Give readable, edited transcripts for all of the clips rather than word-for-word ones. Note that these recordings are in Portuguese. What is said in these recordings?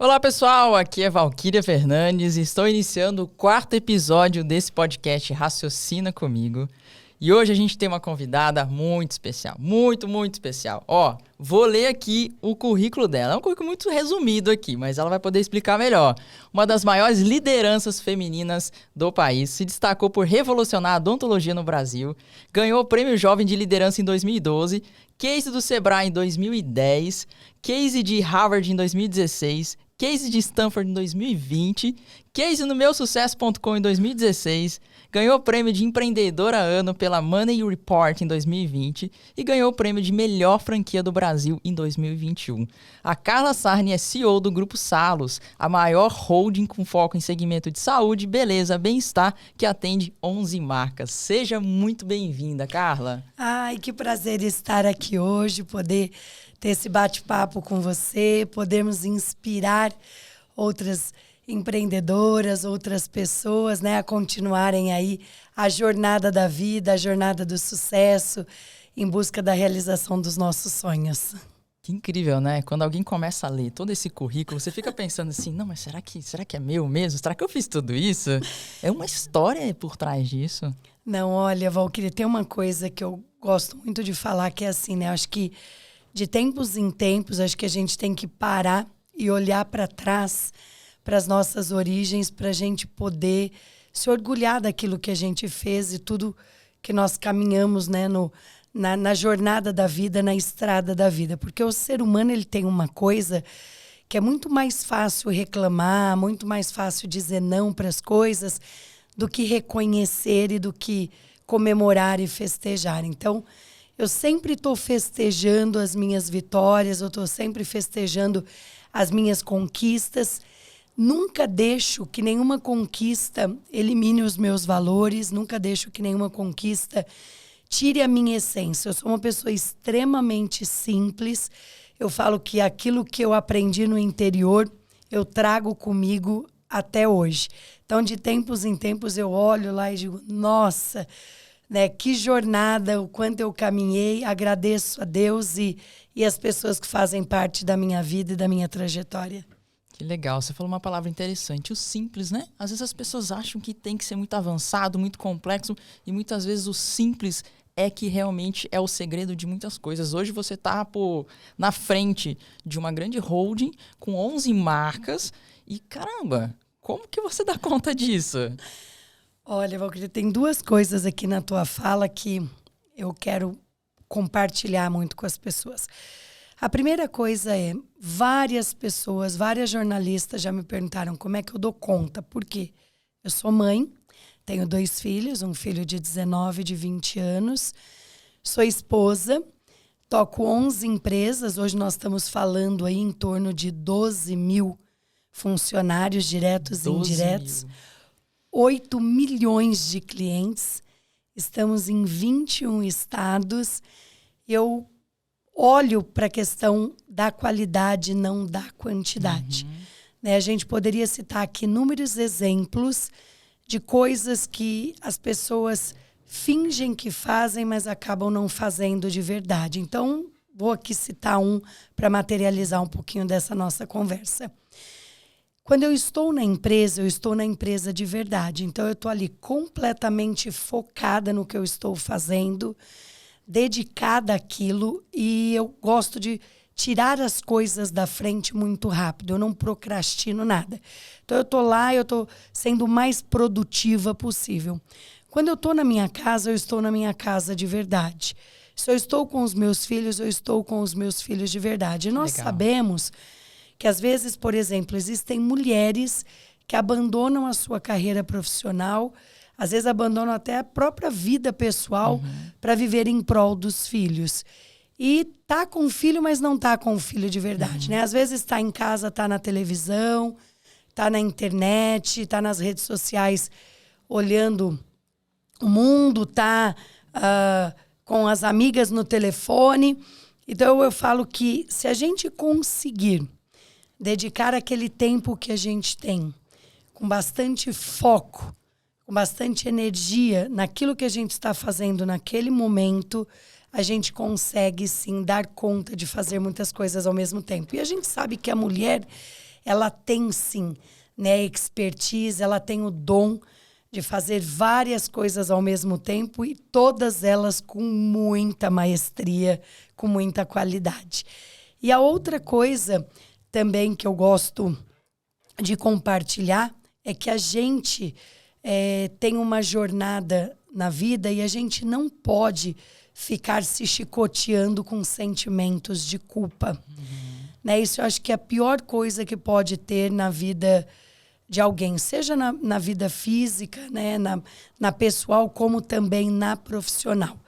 Olá pessoal, aqui é Valquíria Fernandes e estou iniciando o 4º episódio desse podcast Raciocina Comigo. E hoje a gente tem uma convidada muito especial, muito especial. Vou ler aqui o currículo dela. É um currículo muito resumido aqui, mas ela vai poder explicar melhor. Uma das maiores lideranças femininas do país, se destacou por revolucionar a odontologia no Brasil, ganhou o Prêmio Jovem de Liderança em 2012, case do Sebrae em 2010, case de Harvard em 2016, case de Stanford em 2020, case no meusucesso.com em 2016, ganhou o prêmio de Empreendedora Ano pela Money Report em 2020 e ganhou o prêmio de Melhor Franquia do Brasil em 2021. A Carla Sarni é CEO do Grupo Salos, a maior holding com foco em segmento de saúde, beleza, bem-estar, que atende 11 marcas. Seja muito bem-vinda, Carla. Ai, que prazer estar aqui hoje, poder ter esse bate-papo com você, podermos inspirar outras empreendedoras, outras pessoas, né, a continuarem aí a jornada da vida, a jornada do sucesso, em busca da realização dos nossos sonhos. Que incrível, né? Quando alguém começa a ler todo esse currículo, você fica pensando assim, não, mas será que é meu mesmo? Será que eu fiz tudo isso? É uma história por trás disso. Não, olha, Valquíria, tem uma coisa que eu gosto muito de falar, que é assim, né, acho que de tempos em tempos, acho que a gente tem que parar e olhar para trás, para as nossas origens, para a gente poder se orgulhar daquilo que a gente fez e tudo que nós caminhamos, né, na jornada da vida, na estrada da vida. Porque o ser humano, ele tem uma coisa que é muito mais fácil reclamar, muito mais fácil dizer não para as coisas do que reconhecer e do que comemorar e festejar. Então, eu sempre estou festejando as minhas vitórias, eu estou sempre festejando as minhas conquistas. Nunca deixo que nenhuma conquista elimine os meus valores, nunca deixo que nenhuma conquista tire a minha essência. Eu sou uma pessoa extremamente simples. Eu falo que aquilo que eu aprendi no interior, eu trago comigo até hoje. Então, de tempos em tempos, eu olho lá e digo, nossa, né, que jornada, o quanto eu caminhei, agradeço a Deus e as pessoas que fazem parte da minha vida e da minha trajetória. Que legal, você falou uma palavra interessante, o simples, né? Às vezes as pessoas acham que tem que ser muito avançado, muito complexo, e muitas vezes o simples é que realmente é o segredo de muitas coisas. Hoje você está na frente de uma grande holding com 11 marcas e, caramba, como que você dá conta disso? Olha, Valquíria, tem duas coisas aqui na tua fala que eu quero compartilhar muito com as pessoas. A primeira coisa é, várias pessoas, várias jornalistas já me perguntaram como é que eu dou conta. Por quê? Eu sou mãe, tenho 2 filhos, um filho de 19 e de 20 anos, sou esposa, toco 11 empresas, hoje nós estamos falando aí em torno de 12 mil funcionários diretos e indiretos. 8 milhões de clientes, estamos em 21 estados. Eu olho para a questão da qualidade, não da quantidade. Né? A gente poderia citar aqui inúmeros exemplos de coisas que as pessoas fingem que fazem, mas acabam não fazendo de verdade. Então, vou aqui citar um para materializar um pouquinho dessa nossa conversa. Quando eu estou na empresa de verdade. Então, eu estou ali completamente focada no que eu estou fazendo, dedicada àquilo, e eu gosto de tirar as coisas da frente muito rápido. Eu não procrastino nada. Então, eu estou lá, eu estou sendo o mais produtiva possível. Quando eu estou na minha casa, eu estou na minha casa de verdade. Se eu estou com os meus filhos, eu estou com os meus filhos de verdade. E nós sabemos que às vezes, por exemplo, existem mulheres que abandonam a sua carreira profissional, às vezes abandonam até a própria vida pessoal para viver em prol dos filhos. E tá com o filho, mas não tá com o filho de verdade, né? Às vezes tá em casa, tá na televisão, tá na internet, tá nas redes sociais olhando o mundo, tá com as amigas no telefone. Então eu falo que se a gente conseguir dedicar aquele tempo que a gente tem com bastante foco, com bastante energia naquilo que a gente está fazendo naquele momento, a gente consegue sim dar conta de fazer muitas coisas ao mesmo tempo. E a gente sabe que a mulher, ela tem sim, né, expertise, ela tem o dom de fazer várias coisas ao mesmo tempo e todas elas com muita maestria, com muita qualidade. E a outra coisa também que eu gosto de compartilhar é que a gente tem uma jornada na vida e a gente não pode ficar se chicoteando com sentimentos de culpa. Né? Isso eu acho que é a pior coisa que pode ter na vida de alguém, seja na vida física, né? na pessoal, como também na profissional.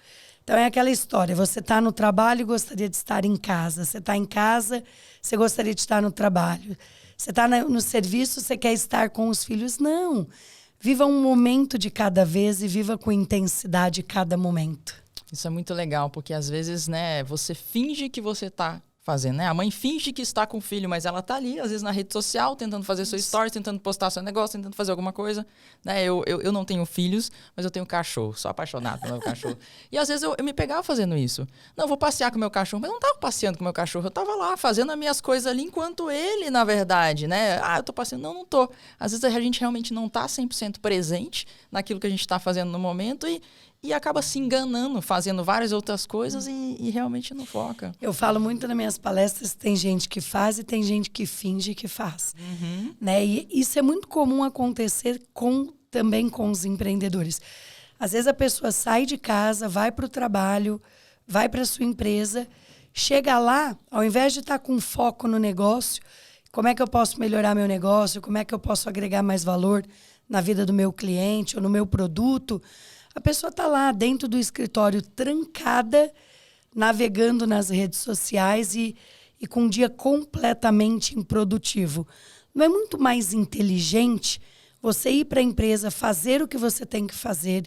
Então é aquela história, você está no trabalho e gostaria de estar em casa. Você está em casa, você gostaria de estar no trabalho. Você está no serviço, você quer estar com os filhos. Não. Viva um momento de cada vez e viva com intensidade cada momento. Isso é muito legal, porque às vezes, né, você finge que você está fazendo, né? A mãe finge que está com o filho, mas ela tá ali, às vezes na rede social, tentando fazer sua story, tentando postar seu negócio, tentando fazer alguma coisa, né? Eu não tenho filhos, mas eu tenho cachorro, sou apaixonado pelo meu cachorro. E às vezes eu me pegava fazendo isso. Não, vou passear com o meu cachorro, mas eu não tava passeando com o meu cachorro, eu tava lá fazendo as minhas coisas ali, enquanto ele, na verdade, né? Ah, eu tô passeando. Não tô. Às vezes a gente realmente não tá 100% presente naquilo que a gente tá fazendo no momento e acaba se enganando, fazendo várias outras coisas e realmente não foca. Eu falo muito nas minhas palestras, tem gente que faz e tem gente que finge que faz. Né? E isso é muito comum acontecer também com os empreendedores. Às vezes a pessoa sai de casa, vai para o trabalho, vai para a sua empresa, chega lá, ao invés de estar com foco no negócio, como é que eu posso melhorar meu negócio, como é que eu posso agregar mais valor na vida do meu cliente ou no meu produto, a pessoa está lá dentro do escritório trancada, navegando nas redes sociais e com um dia completamente improdutivo. Não é muito mais inteligente você ir para a empresa, fazer o que você tem que fazer,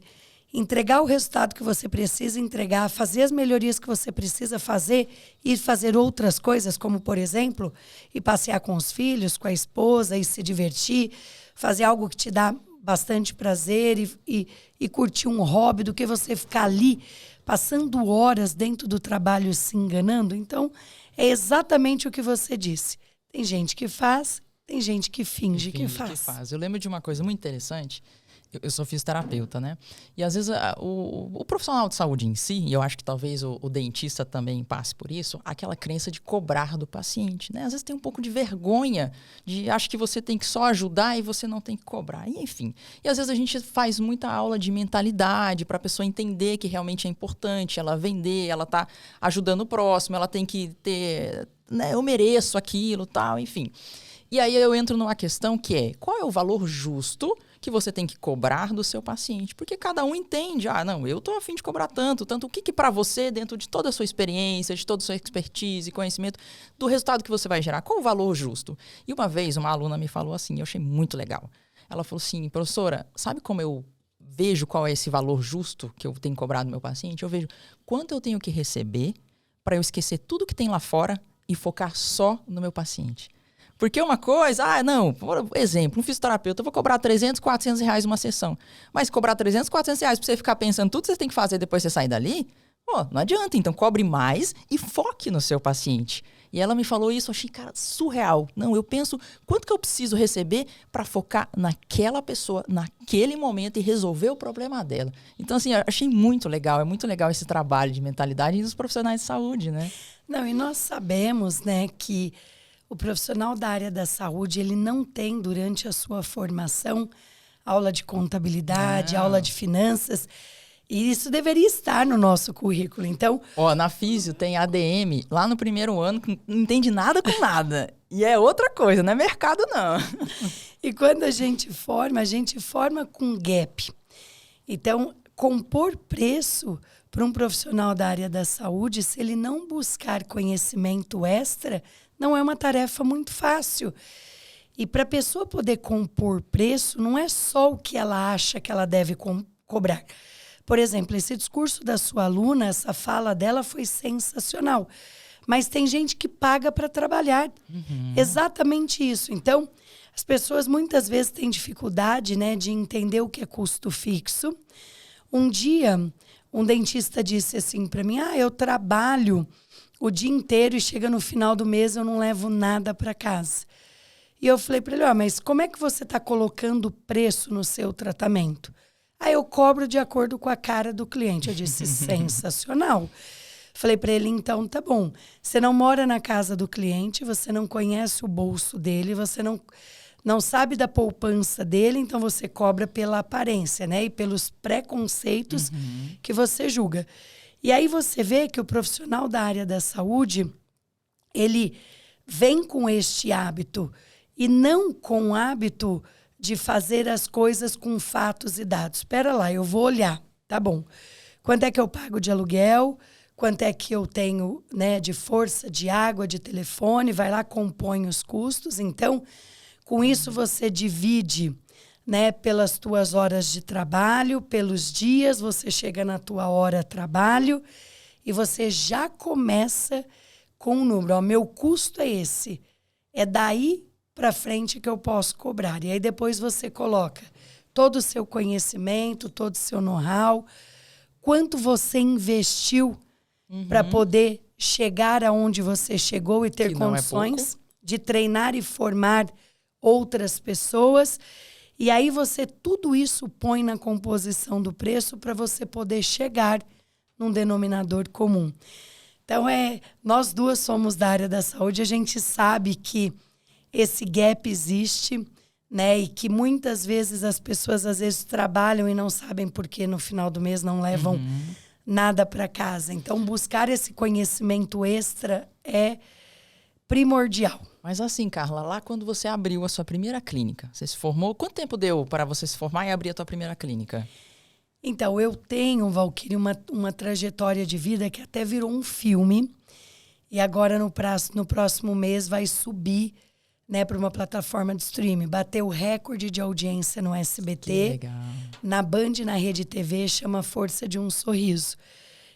entregar o resultado que você precisa entregar, fazer as melhorias que você precisa fazer e fazer outras coisas, como, por exemplo, ir passear com os filhos, com a esposa e se divertir, fazer algo que te dá bastante prazer e curtir um hobby do que você ficar ali passando horas dentro do trabalho se enganando. Então, é exatamente o que você disse. Tem gente que faz, tem gente que finge que faz. Eu lembro de uma coisa muito interessante. Eu sou fisioterapeuta, né? E às vezes o profissional de saúde em si, e eu acho que talvez o dentista também passe por isso, aquela crença de cobrar do paciente, né? Às vezes tem um pouco de vergonha, acho que você tem que só ajudar e você não tem que cobrar. E, enfim. E às vezes a gente faz muita aula de mentalidade para a pessoa entender que realmente é importante ela vender, ela tá ajudando o próximo, ela tem que ter, né? Eu mereço aquilo, tal, enfim. E aí eu entro numa questão que é, qual é o valor justo que você tem que cobrar do seu paciente? Porque cada um entende, não, eu tô a fim de cobrar tanto, o que para você, dentro de toda a sua experiência, de toda a sua expertise, conhecimento, do resultado que você vai gerar, qual o valor justo? E uma vez uma aluna me falou assim, eu achei muito legal. Ela falou assim, professora, sabe como eu vejo qual é esse valor justo que eu tenho cobrado do meu paciente? Eu vejo quanto eu tenho que receber para eu esquecer tudo que tem lá fora e focar só no meu paciente. Porque uma coisa, não, por exemplo, um fisioterapeuta, eu vou cobrar 300, 400 reais uma sessão. Mas cobrar 300, 400 reais pra você ficar pensando tudo que você tem que fazer depois de você sair dali, não adianta. Então, cobre mais e foque no seu paciente. E ela me falou isso, eu achei, cara, surreal. Não, eu penso quanto que eu preciso receber para focar naquela pessoa, naquele momento e resolver o problema dela. Então, assim, eu achei muito legal. É muito legal esse trabalho de mentalidade dos profissionais de saúde, né? Não, e nós sabemos, né, que o profissional da área da saúde, ele não tem, durante a sua formação, aula de contabilidade, aula de finanças. E isso deveria estar no nosso currículo. Então, na Físio tem ADM, lá no primeiro ano, que não entende nada com nada. E é outra coisa, não é mercado, não. E quando a gente forma com gap. Então, compor preço para um profissional da área da saúde, se ele não buscar conhecimento extra, não é uma tarefa muito fácil. E para a pessoa poder compor preço, não é só o que ela acha que ela deve cobrar. Por exemplo, esse discurso da sua aluna, essa fala dela foi sensacional. Mas tem gente que paga para trabalhar. Exatamente isso. Então, as pessoas muitas vezes têm dificuldade, né, de entender o que é custo fixo. Um dia, um dentista disse assim para mim, eu trabalho o dia inteiro e chega no final do mês eu não levo nada para casa. E eu falei para ele, mas como é que você está colocando preço no seu tratamento? Aí eu cobro de acordo com a cara do cliente. Eu disse, sensacional. Falei para ele, então tá bom. Você não mora na casa do cliente, você não conhece o bolso dele, você não sabe da poupança dele, então você cobra pela aparência, né? E pelos preconceitos que você julga. E aí você vê que o profissional da área da saúde, ele vem com este hábito e não com o hábito de fazer as coisas com fatos e dados. Espera lá, eu vou olhar, tá bom. Quanto é que eu pago de aluguel? Quanto é que eu tenho, né, de força, de água, de telefone? Vai lá, compõe os custos. Então, com isso você divide, né, pelas tuas horas de trabalho, pelos dias, você chega na tua hora de trabalho e você já começa com um número. Ó, meu custo é esse. É daí para frente que eu posso cobrar. E aí depois você coloca todo o seu conhecimento, todo o seu know-how, quanto você investiu para poder chegar aonde você chegou e ter condições de treinar e formar outras pessoas. E aí você tudo isso põe na composição do preço para você poder chegar num denominador comum. Então, nós duas somos da área da saúde, a gente sabe que esse gap existe, né? E que muitas vezes as pessoas às vezes trabalham e não sabem por que no final do mês não levam nada para casa. Então, buscar esse conhecimento extra é primordial. Mas assim, Carla, lá quando você abriu a sua primeira clínica, você se formou, quanto tempo deu para você se formar e abrir a tua primeira clínica? Então, eu tenho, Valquíria, uma trajetória de vida que até virou um filme. E agora, no próximo mês, vai subir, né, para uma plataforma de streaming. Bateu o recorde de audiência no SBT. Que legal. Na Band, na Rede TV, chama Força de um Sorriso.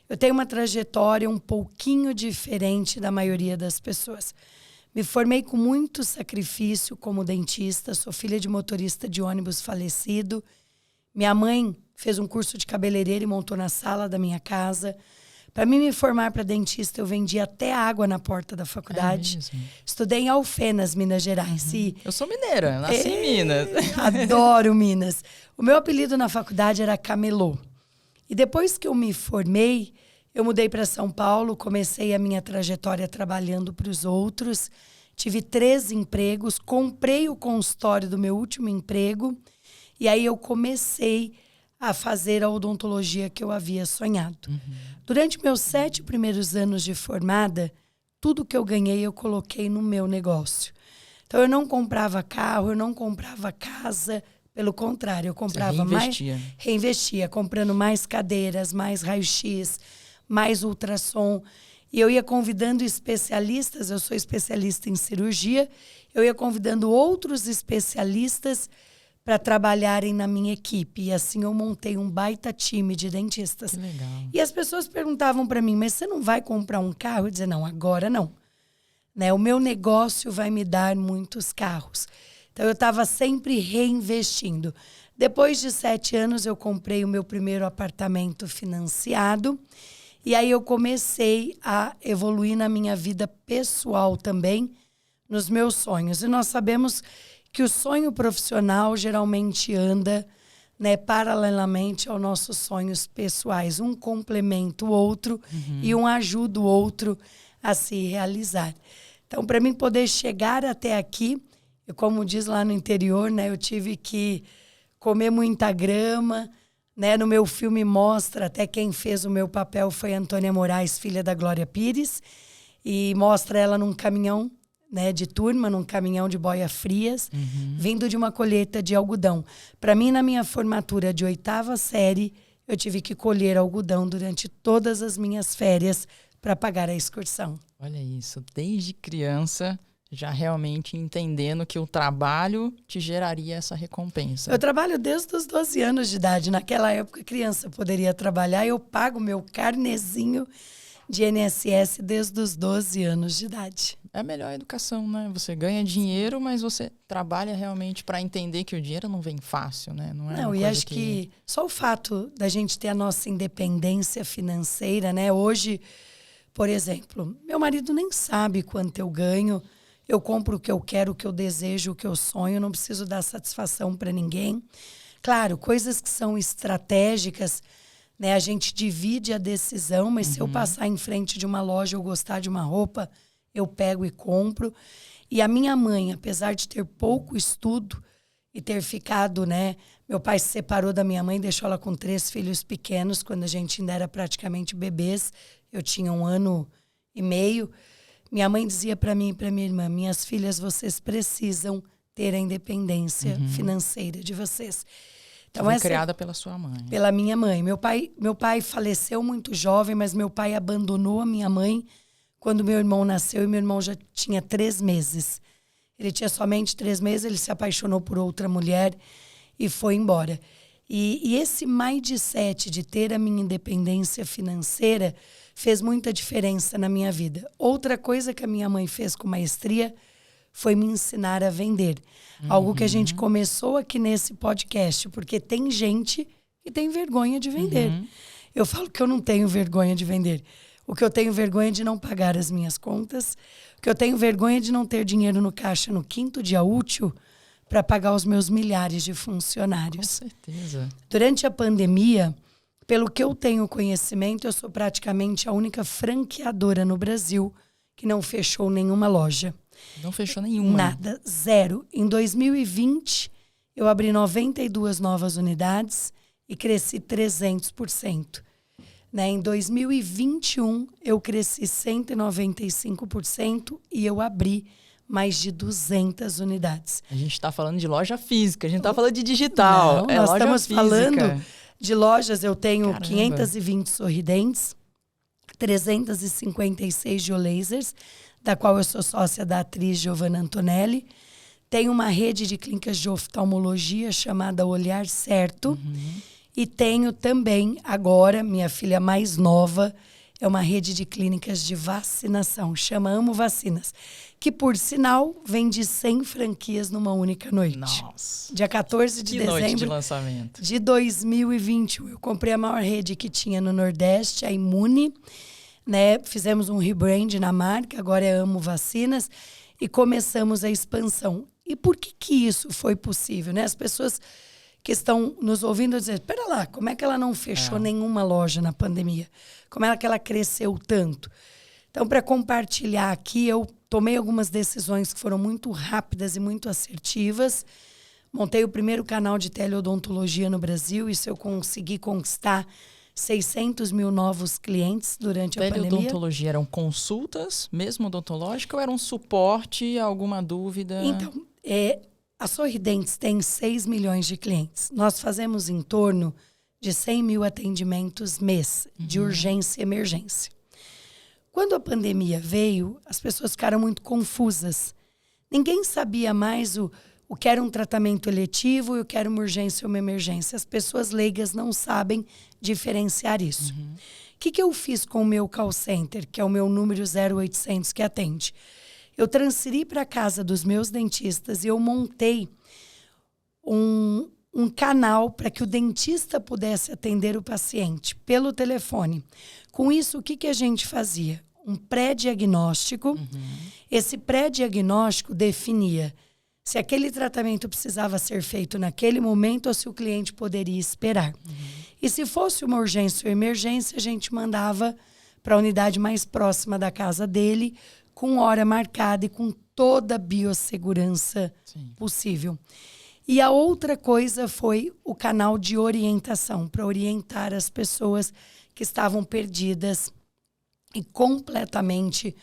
Eu tenho uma trajetória um pouquinho diferente da maioria das pessoas. Me formei com muito sacrifício como dentista, sou filha de motorista de ônibus falecido. Minha mãe fez um curso de cabeleireiro e montou na sala da minha casa. Para mim me formar para dentista, eu vendi até água na porta da faculdade. Estudei em Alfenas, Minas Gerais. Eu sou mineira, nasci em Minas. Adoro Minas. O meu apelido na faculdade era Camelô. E depois que eu me formei, eu mudei para São Paulo, comecei a minha trajetória trabalhando para os outros. Tive 3 empregos, comprei o consultório do meu último emprego. E aí eu comecei a fazer a odontologia que eu havia sonhado. Durante meus 7 primeiros anos de formada, tudo que eu ganhei eu coloquei no meu negócio. Então eu não comprava carro, eu não comprava casa, pelo contrário, eu comprava reinvestia, comprando mais cadeiras, mais raio-x, mais ultrassom. E eu ia convidando especialistas, eu sou especialista em cirurgia, eu ia convidando outros especialistas para trabalharem na minha equipe. E assim eu montei um baita time de dentistas. Que legal. E as pessoas perguntavam para mim, mas você não vai comprar um carro? Eu dizia, não, agora não. Né? O meu negócio vai me dar muitos carros. Então eu estava sempre reinvestindo. Depois de 7 anos eu comprei o meu primeiro apartamento financiado. E aí eu comecei a evoluir na minha vida pessoal também, nos meus sonhos. E nós sabemos que o sonho profissional geralmente anda, né, paralelamente aos nossos sonhos pessoais. Um complementa o outro e um ajuda o outro a se realizar. Então, para mim poder chegar até aqui, eu, como diz lá no interior, né, eu tive que comer muita grama. Né? No meu filme mostra, até quem fez o meu papel foi Antônia Moraes, filha da Glória Pires, e mostra ela num caminhão, né, de turma, num caminhão de boia frias, vindo de uma colheita de algodão. Para mim, na minha formatura de 8ª série, eu tive que colher algodão durante todas as minhas férias para pagar a excursão. Olha isso, desde criança, já realmente entendendo que o trabalho te geraria essa recompensa. Eu trabalho desde os 12 anos de idade. Naquela época, a criança poderia trabalhar e eu pago meu carnezinho de INSS desde os 12 anos de idade. É a melhor educação, né? Você ganha dinheiro, mas você trabalha realmente para entender que o dinheiro não vem fácil, né? Não, e acho que só o fato da gente ter a nossa independência financeira, né? Hoje, por exemplo, meu marido nem sabe quanto eu ganho. Eu compro o que eu quero, o que eu desejo, o que eu sonho. Não preciso dar satisfação para ninguém. Claro, coisas que são estratégicas, né? A gente divide a decisão, mas se eu passar em frente de uma loja, eu gostar de uma roupa, eu pego e compro. E a minha mãe, apesar de ter pouco estudo e ter ficado, né? Meu pai se separou da minha mãe, deixou ela com 3 filhos pequenos, quando a gente ainda era praticamente bebês. Eu tinha 1 ano e meio. Minha mãe dizia para mim e para minha irmã: minhas filhas, vocês precisam ter a independência financeira de vocês. Então, foi criada pela sua mãe. Pela minha mãe. Meu pai faleceu muito jovem, mas meu pai abandonou a minha mãe quando meu irmão nasceu e meu irmão já tinha 3 meses. Ele tinha somente 3 meses, ele se apaixonou por outra mulher e foi embora. E esse mindset de ter a minha independência financeira fez muita diferença na minha vida. Outra coisa que a minha mãe fez com maestria foi me ensinar a vender. Algo que a gente começou aqui nesse podcast, porque tem gente que tem vergonha de vender. Eu falo que eu não tenho vergonha de vender. O que eu tenho vergonha é de não pagar as minhas contas. O que eu tenho vergonha é de não ter dinheiro no caixa no 5º dia útil para pagar os meus milhares de funcionários. Com certeza. Durante a pandemia, pelo que eu tenho conhecimento, eu sou praticamente a única franqueadora no Brasil que não fechou nenhuma loja. Não fechou nenhuma? Nada, 0. Em 2020, eu abri 92 novas unidades e cresci 300%. Né? Em 2021, eu cresci 195% e eu abri mais de 200 unidades. A gente está falando de loja física, a gente está falando de digital. Não, nós loja estamos física. Falando de lojas. Eu tenho Caramba. 520 sorridentes, 356 geolasers, da qual eu sou sócia da atriz Giovanna Antonelli. Tenho uma rede de clínicas de oftalmologia chamada Olhar Certo. E tenho também, agora, minha filha mais nova, é uma rede de clínicas de vacinação, chama Amo Vacinas, que, por sinal, vende 100 franquias numa única noite. Nossa! Dia 14 de dezembro noite de lançamento. De 2021. Eu comprei a maior rede que tinha no Nordeste, a Imune, né? Fizemos um rebrand na marca, agora é Amo Vacinas, e começamos a expansão. E por que isso foi possível, né? As pessoas que estão nos ouvindo dizer: espera lá, como é que ela não fechou nenhuma loja na pandemia? Como é que ela cresceu tanto? Então, para compartilhar aqui, eu tomei algumas decisões que foram muito rápidas e muito assertivas. Montei o primeiro canal de teleodontologia no Brasil. Isso eu consegui conquistar 600 mil novos clientes durante a pandemia. Teleodontologia eram consultas, mesmo odontológica, ou era um suporte, alguma dúvida? Então, a Sorridentes tem 6 milhões de clientes. Nós fazemos em torno de 100 mil atendimentos mês, de urgência e emergência. Quando a pandemia veio, as pessoas ficaram muito confusas. Ninguém sabia mais o que era um tratamento eletivo e o que era uma urgência ou uma emergência. As pessoas leigas não sabem diferenciar isso. O que eu fiz com o meu call center, que é o meu número 0800 que atende? Eu transferi para a casa dos meus dentistas e eu montei um canal para que o dentista pudesse atender o paciente pelo telefone. Com isso, o que a gente fazia? Um pré-diagnóstico. Esse pré-diagnóstico definia se aquele tratamento precisava ser feito naquele momento ou se o cliente poderia esperar. E se fosse uma urgência ou emergência, a gente mandava para a unidade mais próxima da casa dele, com hora marcada e com toda a biossegurança possível. E a outra coisa foi o canal de orientação, para orientar as pessoas que estavam perdidas e completamente,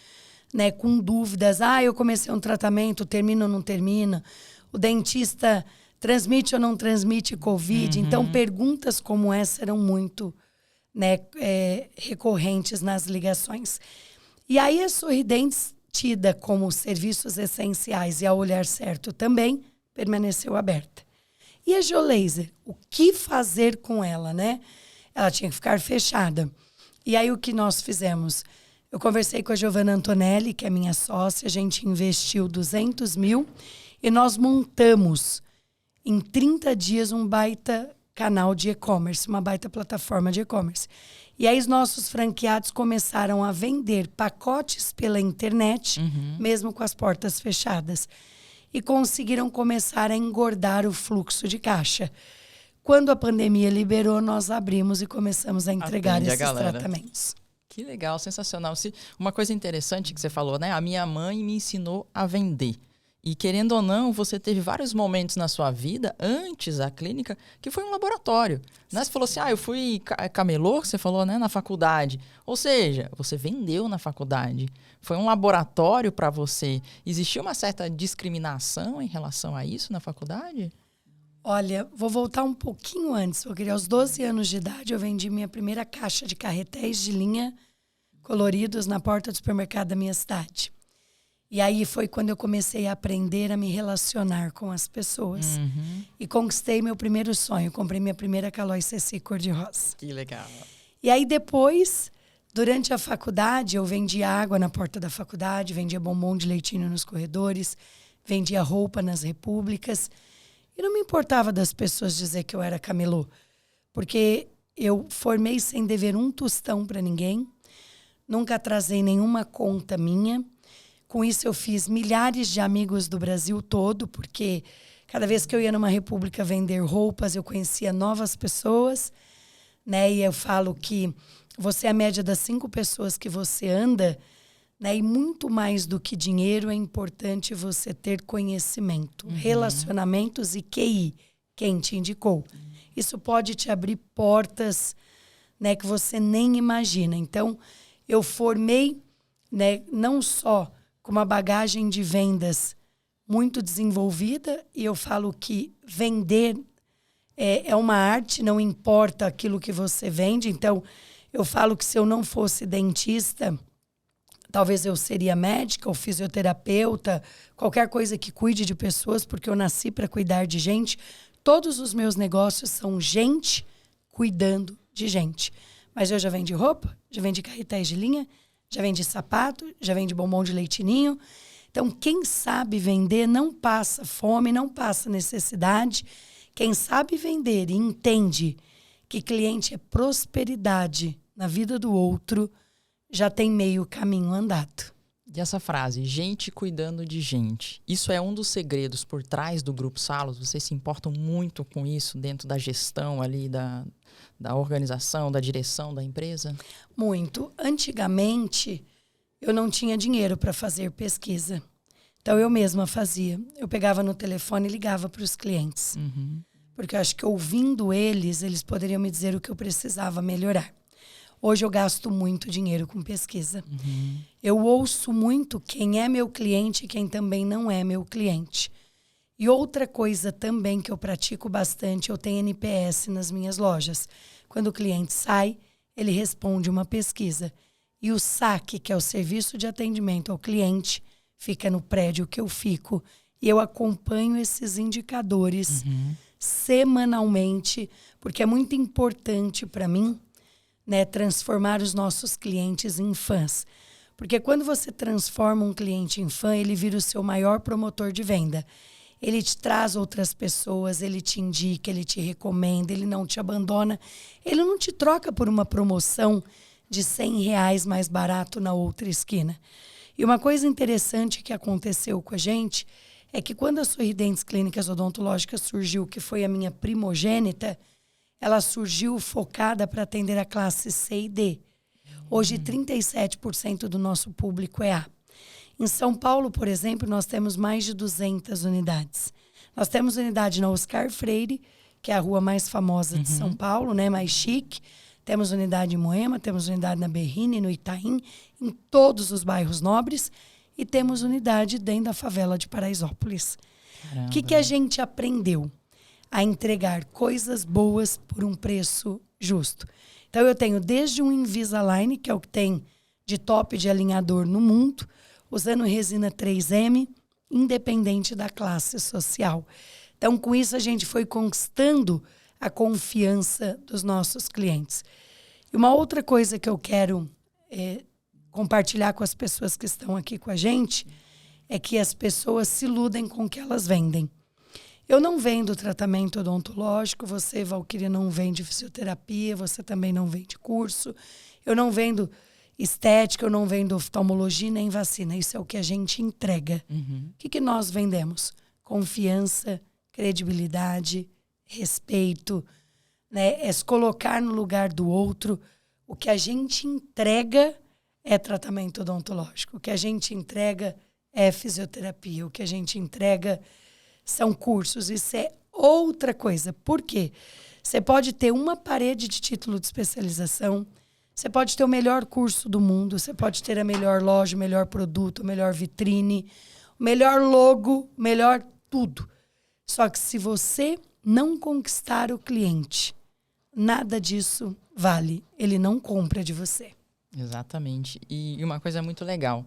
né, com dúvidas. Eu comecei um tratamento, termina ou não termina? O dentista transmite ou não transmite Covid? Então, perguntas como essa eram muito, né, recorrentes nas ligações. E aí a Sorridentes, tida como serviços essenciais e a Olhar Certo também, permaneceu aberta. E a Geolaser, o que fazer com ela, né? Ela tinha que ficar fechada. E aí o que nós fizemos? Eu conversei com a Giovanna Antonelli, que é minha sócia, a gente investiu 200 mil e nós montamos em 30 dias um baita canal de e-commerce, uma baita plataforma de e-commerce. E aí os nossos franqueados começaram a vender pacotes pela internet, mesmo com as portas fechadas. E conseguiram começar a engordar o fluxo de caixa. Quando a pandemia liberou, nós abrimos e começamos a entregar esses tratamentos. Que legal, sensacional. Uma coisa interessante que você falou, né? A minha mãe me ensinou a vender. E querendo ou não, você teve vários momentos na sua vida, antes da clínica, que foi um laboratório. Né? Você falou assim, eu fui camelô, que você falou, né, na faculdade. Ou seja, você vendeu na faculdade. Foi um laboratório para você. Existiu uma certa discriminação em relação a isso na faculdade? Olha, vou voltar um pouquinho antes. Porque aos 12 anos de idade, eu vendi minha primeira caixa de carretéis de linha coloridos na porta do supermercado da minha cidade. E aí foi quando eu comecei a aprender a me relacionar com as pessoas. E conquistei meu primeiro sonho. Comprei minha primeira Caloi CC cor-de-rosa. Que legal. E aí depois, durante a faculdade, eu vendia água na porta da faculdade, vendia bombom de leitinho nos corredores, vendia roupa nas repúblicas. E não me importava das pessoas dizer que eu era camelô. Porque eu formei sem dever um tostão para ninguém. Nunca atrasei nenhuma conta minha. Com isso, eu fiz milhares de amigos do Brasil todo, porque cada vez que eu ia numa república vender roupas, eu conhecia novas pessoas, né? E eu falo que você é a média das 5 pessoas que você anda, né? E muito mais do que dinheiro, é importante você ter conhecimento, relacionamentos e QI, quem te indicou. Isso pode te abrir portas, né, que você nem imagina. Então, eu formei, né, não só com uma bagagem de vendas muito desenvolvida, e eu falo que vender é uma arte, não importa aquilo que você vende. Então, eu falo que se eu não fosse dentista, talvez eu seria médica ou fisioterapeuta, qualquer coisa que cuide de pessoas, porque eu nasci para cuidar de gente. Todos os meus negócios são gente cuidando de gente. Mas eu já vendi roupa, já vendi carretéis de linha, já vende sapato, já vende bombom de leitinho. Então, quem sabe vender não passa fome, não passa necessidade. Quem sabe vender e entende que cliente é prosperidade na vida do outro, já tem meio caminho andado. E essa frase, gente cuidando de gente, isso é um dos segredos por trás do Grupo Salos? Vocês se importam muito com isso dentro da gestão ali, da organização, da direção da empresa? Muito. Antigamente, eu não tinha dinheiro para fazer pesquisa. Então, eu mesma fazia. Eu pegava no telefone e ligava para os clientes. Porque eu acho que ouvindo eles poderiam me dizer o que eu precisava melhorar. Hoje eu gasto muito dinheiro com pesquisa. Eu ouço muito quem é meu cliente e quem também não é meu cliente. E outra coisa também que eu pratico bastante, eu tenho NPS nas minhas lojas. Quando o cliente sai, ele responde uma pesquisa. E o SAC, que é o Serviço de Atendimento ao Cliente, fica no prédio que eu fico. E eu acompanho esses indicadores semanalmente, porque é muito importante para mim, né, transformar os nossos clientes em fãs. Porque quando você transforma um cliente em fã, ele vira o seu maior promotor de venda. Ele te traz outras pessoas, ele te indica, ele te recomenda, ele não te abandona. Ele não te troca por uma promoção de R$100 mais barato na outra esquina. E uma coisa interessante que aconteceu com a gente é que quando a Sorridentes Clínicas Odontológicas surgiu, que foi a minha primogênita, ela surgiu focada para atender a classe C e D. Hoje, 37% do nosso público é A. Em São Paulo, por exemplo, nós temos mais de 200 unidades. Nós temos unidade na Oscar Freire, que é a rua mais famosa de São Paulo, né, mais chique. Temos unidade em Moema, temos unidade na Berrini, no Itaim, em todos os bairros nobres. E temos unidade dentro da favela de Paraisópolis. O que a gente aprendeu? A entregar coisas boas por um preço justo. Então, eu tenho desde um Invisalign, que é o que tem de top de alinhador no mundo, usando resina 3M, independente da classe social. Então, com isso, a gente foi conquistando a confiança dos nossos clientes. E uma outra coisa que eu quero compartilhar com as pessoas que estão aqui com a gente é que as pessoas se iludem com o que elas vendem. Eu não vendo tratamento odontológico, você, Valquíria, não vende fisioterapia, você também não vende curso. Eu não vendo estética, eu não vendo oftalmologia nem vacina. Isso é o que a gente entrega. O que nós vendemos? Confiança, credibilidade, respeito, né? É se colocar no lugar do outro. O que a gente entrega é tratamento odontológico. O que a gente entrega é fisioterapia. O que a gente entrega são cursos. Isso é outra coisa. Por quê? Você pode ter uma parede de título de especialização, você pode ter o melhor curso do mundo, você pode ter a melhor loja, o melhor produto, a melhor vitrine, o melhor logo, o melhor tudo. Só que se você não conquistar o cliente, nada disso vale. Ele não compra de você. Exatamente. E uma coisa muito legal.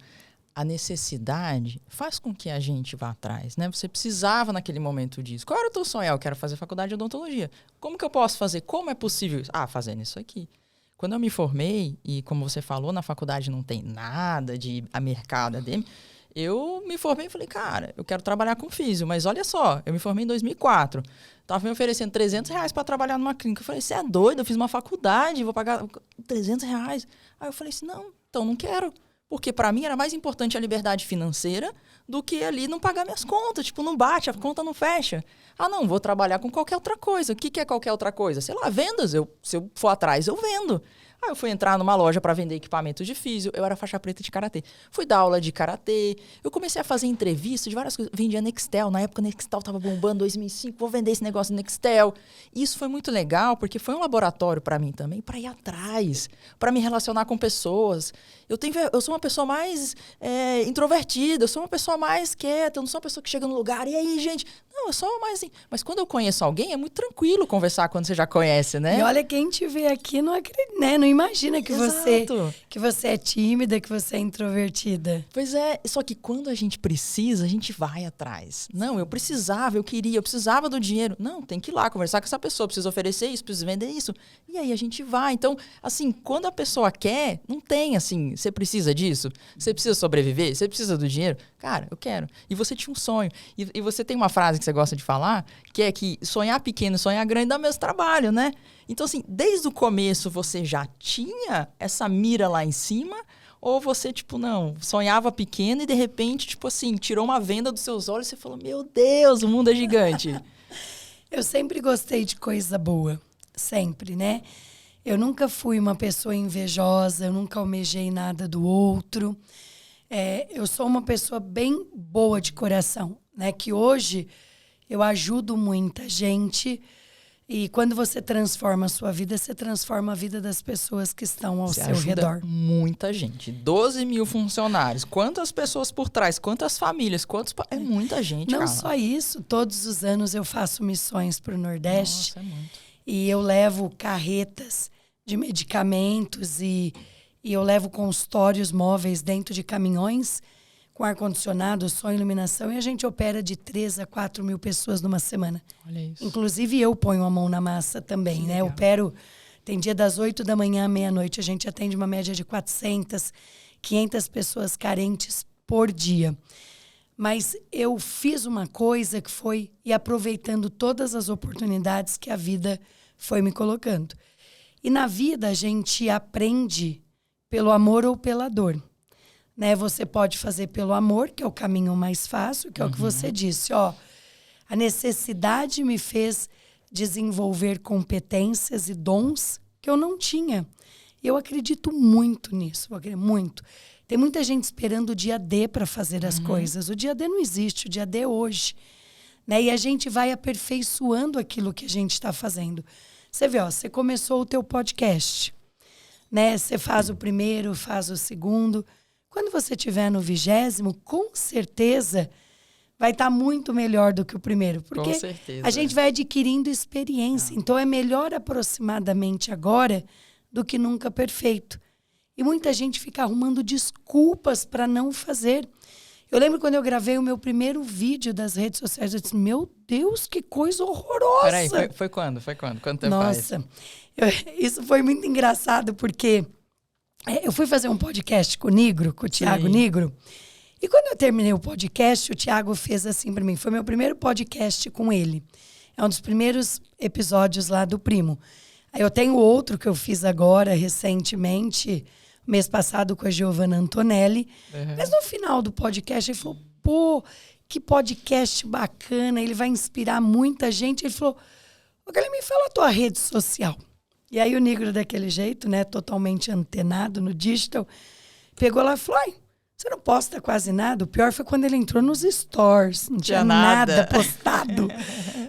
A necessidade faz com que a gente vá atrás, né? Você precisava naquele momento disso. Qual era o teu sonho? Eu quero fazer faculdade de odontologia. Como que eu posso fazer? Como é possível isso? Fazendo isso aqui. Quando eu me formei, e como você falou, na faculdade não tem nada de mercado acadêmico, eu me formei e falei, cara, eu quero trabalhar com físio, mas olha só, eu me formei em 2004, tava me oferecendo R$300 para trabalhar numa clínica. Eu falei, você é doido? Eu fiz uma faculdade, vou pagar R$300. Aí eu falei assim, não, então não quero. Porque para mim era mais importante a liberdade financeira do que ali não pagar minhas contas. Tipo, não bate, a conta não fecha. Não, vou trabalhar com qualquer outra coisa. O que é qualquer outra coisa? Sei lá, vendas. Se eu for atrás, eu vendo. Aí eu fui entrar numa loja para vender equipamentos de físio. Eu era faixa preta de karatê. Fui dar aula de karatê. Eu comecei a fazer entrevista de várias coisas. Vendia Nextel. Na época, Nextel tava bombando, 2005. Vou vender esse negócio do Nextel. E isso foi muito legal, porque foi um laboratório para mim também, para ir atrás, para me relacionar com pessoas. Eu sou uma pessoa mais introvertida. Eu sou uma pessoa mais quieta. Eu não sou uma pessoa que chega no lugar. E aí, gente... Não, eu sou mais assim. Mas quando eu conheço alguém, é muito tranquilo conversar quando você já conhece, né? E olha, quem te vê aqui não acredita, né? Não imagina que você é tímida, que você é introvertida. Pois é, só que quando a gente precisa, a gente vai atrás. Não, eu precisava do dinheiro. Não, tem que ir lá conversar com essa pessoa, preciso oferecer isso, preciso vender isso. E aí a gente vai. Então, assim, quando a pessoa quer, não tem assim, você precisa disso, você precisa sobreviver, você precisa do dinheiro. Cara, eu quero. E você tinha um sonho. E você tem uma frase que você gosta de falar, que é que sonhar pequeno, sonhar grande dá o mesmo trabalho, né? Então, assim, desde o começo você já tinha essa mira lá em cima, ou você, tipo, não, sonhava pequeno e de repente, tipo assim, tirou uma venda dos seus olhos e você falou, meu Deus, o mundo é gigante. Eu sempre gostei de coisa boa, sempre, né? Eu nunca fui uma pessoa invejosa, eu nunca almejei nada do outro. Eu sou uma pessoa bem boa de coração, né? Que hoje eu ajudo muita gente e quando você transforma a sua vida, você transforma a vida das pessoas que estão ao seu redor. Muita gente. 12 mil funcionários. Quantas pessoas por trás? Quantas famílias? É muita gente, Não Carla. só isso. Todos os anos eu faço missões para o Nordeste. Nossa, é muito. E eu levo carretas de medicamentos e eu levo consultórios móveis dentro de caminhões com ar-condicionado, som, iluminação, e a gente opera de 3 a 4 mil pessoas numa semana. Olha isso. Inclusive, eu ponho a mão na massa também, né? Eu opero, tem dia das 8 da manhã à meia-noite, a gente atende uma média de 400, 500 pessoas carentes por dia. Mas eu fiz uma coisa que foi ir aproveitando todas as oportunidades que a vida foi me colocando. E na vida, a gente aprende pelo amor ou pela dor. Né? Você pode fazer pelo amor, que é o caminho mais fácil, que é o que você disse. A necessidade me fez desenvolver competências e dons que eu não tinha. Eu acredito muito nisso, muito. Tem muita gente esperando o dia D para fazer as coisas. O dia D não existe, o dia D é hoje. Né? E a gente vai aperfeiçoando aquilo que a gente está fazendo. Você vê, você começou o teu podcast. Né? Você faz o primeiro, faz o segundo... Quando você estiver no 20º, com certeza vai estar muito melhor do que o primeiro. Porque a gente vai adquirindo experiência. Então, é melhor aproximadamente agora do que nunca perfeito. E muita gente fica arrumando desculpas para não fazer. Eu lembro quando eu gravei o meu primeiro vídeo das redes sociais, eu disse, meu Deus, que coisa horrorosa! Peraí, foi quando? Quanto tempo faz? Nossa, isso foi muito engraçado, porque... eu fui fazer um podcast com o Nigro, com o Thiago Nigro, E quando eu terminei o podcast, o Thiago fez assim para mim. Foi meu primeiro podcast com ele. É um dos primeiros episódios lá do Primo. Aí eu tenho outro que eu fiz agora, recentemente, mês passado, com a Giovanna Antonelli. Mas no final do podcast, ele falou, pô, que podcast bacana, ele vai inspirar muita gente. Ele falou, me fala a tua rede social. E aí o Negro, daquele jeito, né, totalmente antenado no digital, pegou lá e falou, ai, você não posta quase nada? O pior foi quando ele entrou nos stores, não tinha nada postado.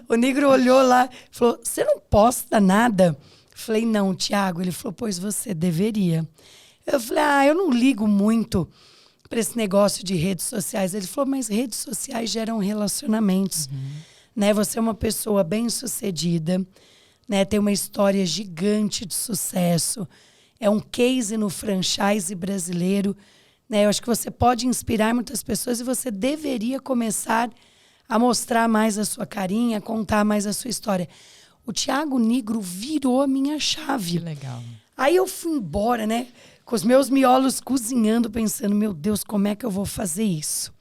O Negro olhou lá e falou, você não posta nada? Eu falei, não, Thiago. Ele falou, pois você deveria. Eu falei, eu não ligo muito para esse negócio de redes sociais. Ele falou, mas redes sociais geram relacionamentos. Né? Você é uma pessoa bem-sucedida, né? Tem uma história gigante de sucesso. É um case no franchise brasileiro. Né? Eu acho que você pode inspirar muitas pessoas e você deveria começar a mostrar mais a sua carinha, a contar mais a sua história. O Thiago Negro virou a minha chave. Que legal. Aí eu fui embora, né? Com os meus miolos cozinhando, pensando, meu Deus, como é que eu vou fazer isso?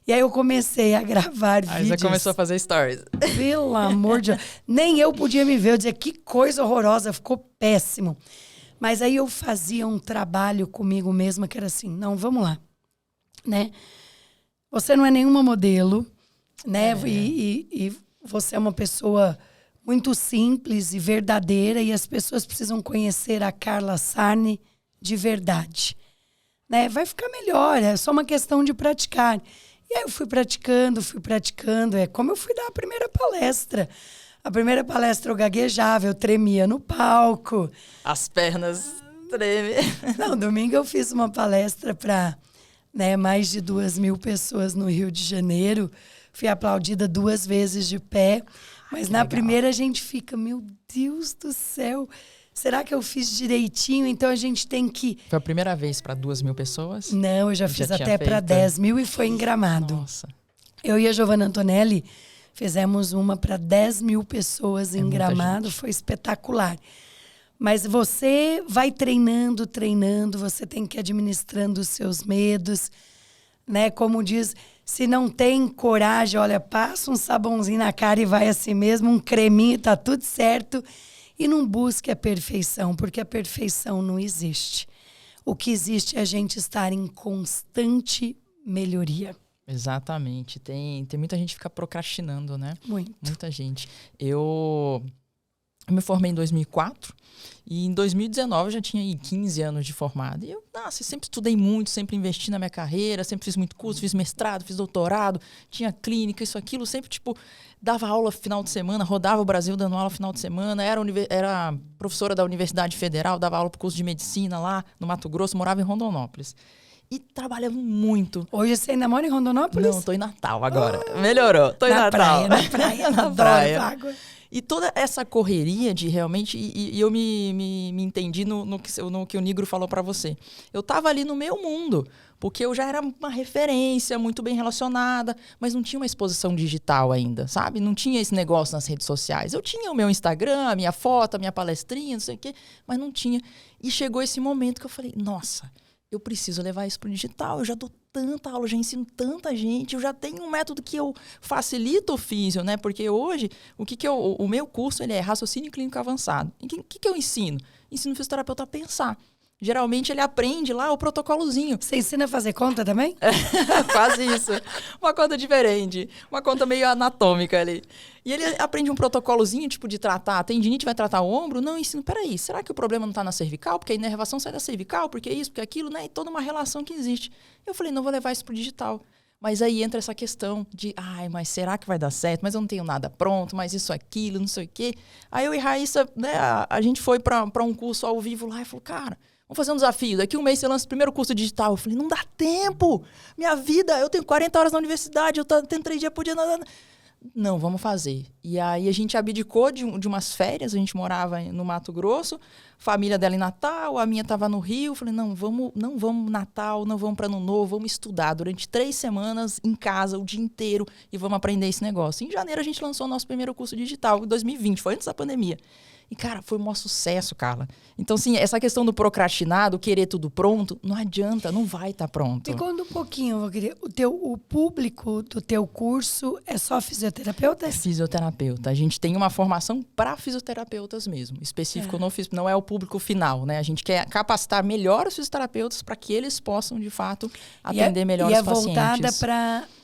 E aí eu comecei a gravar vídeos. Aí você começou a fazer stories. Pelo amor de Deus. Nem eu podia me ver. Eu dizia, que coisa horrorosa, ficou péssimo. Mas aí eu fazia um trabalho comigo mesma que era assim, não, vamos lá. Né? Você não é nenhuma modelo, né? E você é uma pessoa muito simples e verdadeira e as pessoas precisam conhecer a Carla Sarne de verdade. Né? Vai ficar melhor, é só uma questão de praticar. E aí eu fui praticando. É como eu fui dar a primeira palestra. A primeira palestra eu gaguejava, eu tremia no palco. As pernas tremem. Não, domingo eu fiz uma palestra para mais de 2.000 pessoas no Rio de Janeiro. Fui aplaudida 2 vezes de pé. Mas na primeira a gente fica, meu Deus do céu, será que eu fiz direitinho? Então a gente tem que... Foi a primeira vez para 2.000 pessoas? Não, eu já fiz até para 10.000 e foi em Gramado. Nossa. Eu e a Giovanna Antonelli fizemos uma para 10.000 pessoas em Gramado, foi espetacular. Mas você vai treinando, você tem que ir administrando os seus medos, né? Como diz, se não tem coragem, olha, passa um sabãozinho na cara e vai assim mesmo, um creminho, tá tudo certo. E não busque a perfeição, porque a perfeição não existe. O que existe é a gente estar em constante melhoria. Exatamente. Tem muita gente que fica procrastinando, né? Muita gente. Eu me formei em 2004 e em 2019 eu já tinha 15 anos de formado. E eu sempre estudei muito, sempre investi na minha carreira, sempre fiz muito curso, fiz mestrado, fiz doutorado, tinha clínica, isso, aquilo, sempre, dava aula final de semana, rodava o Brasil dando aula final de semana, era professora da Universidade Federal, dava aula pro curso de medicina lá no Mato Grosso, morava em Rondonópolis. E trabalhava muito. Hoje você ainda mora em Rondonópolis? Não, tô em Natal agora. Melhorou, tô em Natal. Na praia, na adoro praia. água. E toda essa correria de realmente... E eu me entendi no que o Negro falou pra você. Eu tava ali no meu mundo, porque eu já era uma referência muito bem relacionada, mas não tinha uma exposição digital ainda, sabe? Não tinha esse negócio nas redes sociais. Eu tinha o meu Instagram, a minha foto, a minha palestrinha, não sei o quê, mas não tinha. E chegou esse momento que eu falei, nossa, eu preciso levar isso pro digital, eu já dou tanta aula, já ensino tanta gente, eu já tenho um método que eu facilito o físio, né? Porque hoje, o meu curso ele é raciocínio clínico avançado. E o que eu ensino? Ensino o fisioterapeuta a pensar. Geralmente ele aprende lá o protocolozinho. Você ensina a fazer conta também? Quase isso. Uma conta diferente. Uma conta meio anatômica ali. E ele aprende um protocolozinho, de tratar. A tendinite vai tratar o ombro? Não, ensino. Peraí, será que o problema não está na cervical? Porque a inervação sai da cervical, porque isso, porque aquilo, né? E toda uma relação que existe. Eu falei, não vou levar isso pro digital. Mas aí entra essa questão de, mas será que vai dar certo? Mas eu não tenho nada pronto, mas isso, aquilo, não sei o quê. Aí eu e Raíssa, né, a gente foi para um curso ao vivo lá e falou, cara, vamos fazer um desafio. Daqui um mês você lança o primeiro curso digital. Eu falei, não dá tempo. Minha vida, eu tenho 40 horas na universidade, eu tenho 3 dias por dia. Não, vamos fazer. E aí a gente abdicou de umas férias, a gente morava no Mato Grosso, família dela em Natal, a minha estava no Rio. Eu falei, não vamos Natal, não vamos para Ano Novo, vamos estudar durante 3 semanas em casa, o dia inteiro, e vamos aprender esse negócio. Em janeiro a gente lançou o nosso primeiro curso digital, em 2020, foi antes da pandemia. E, cara, foi um maior sucesso, Carla. Então, assim, essa questão do procrastinado, querer tudo pronto, não adianta, não vai estar pronto. Me conta um pouquinho, eu queria. O público do teu curso é só fisioterapeutas? É fisioterapeuta. A gente tem uma formação para fisioterapeutas mesmo, específico não é o público final, né? A gente quer capacitar melhor os fisioterapeutas para que eles possam, de fato, atender melhor os pacientes. E é voltada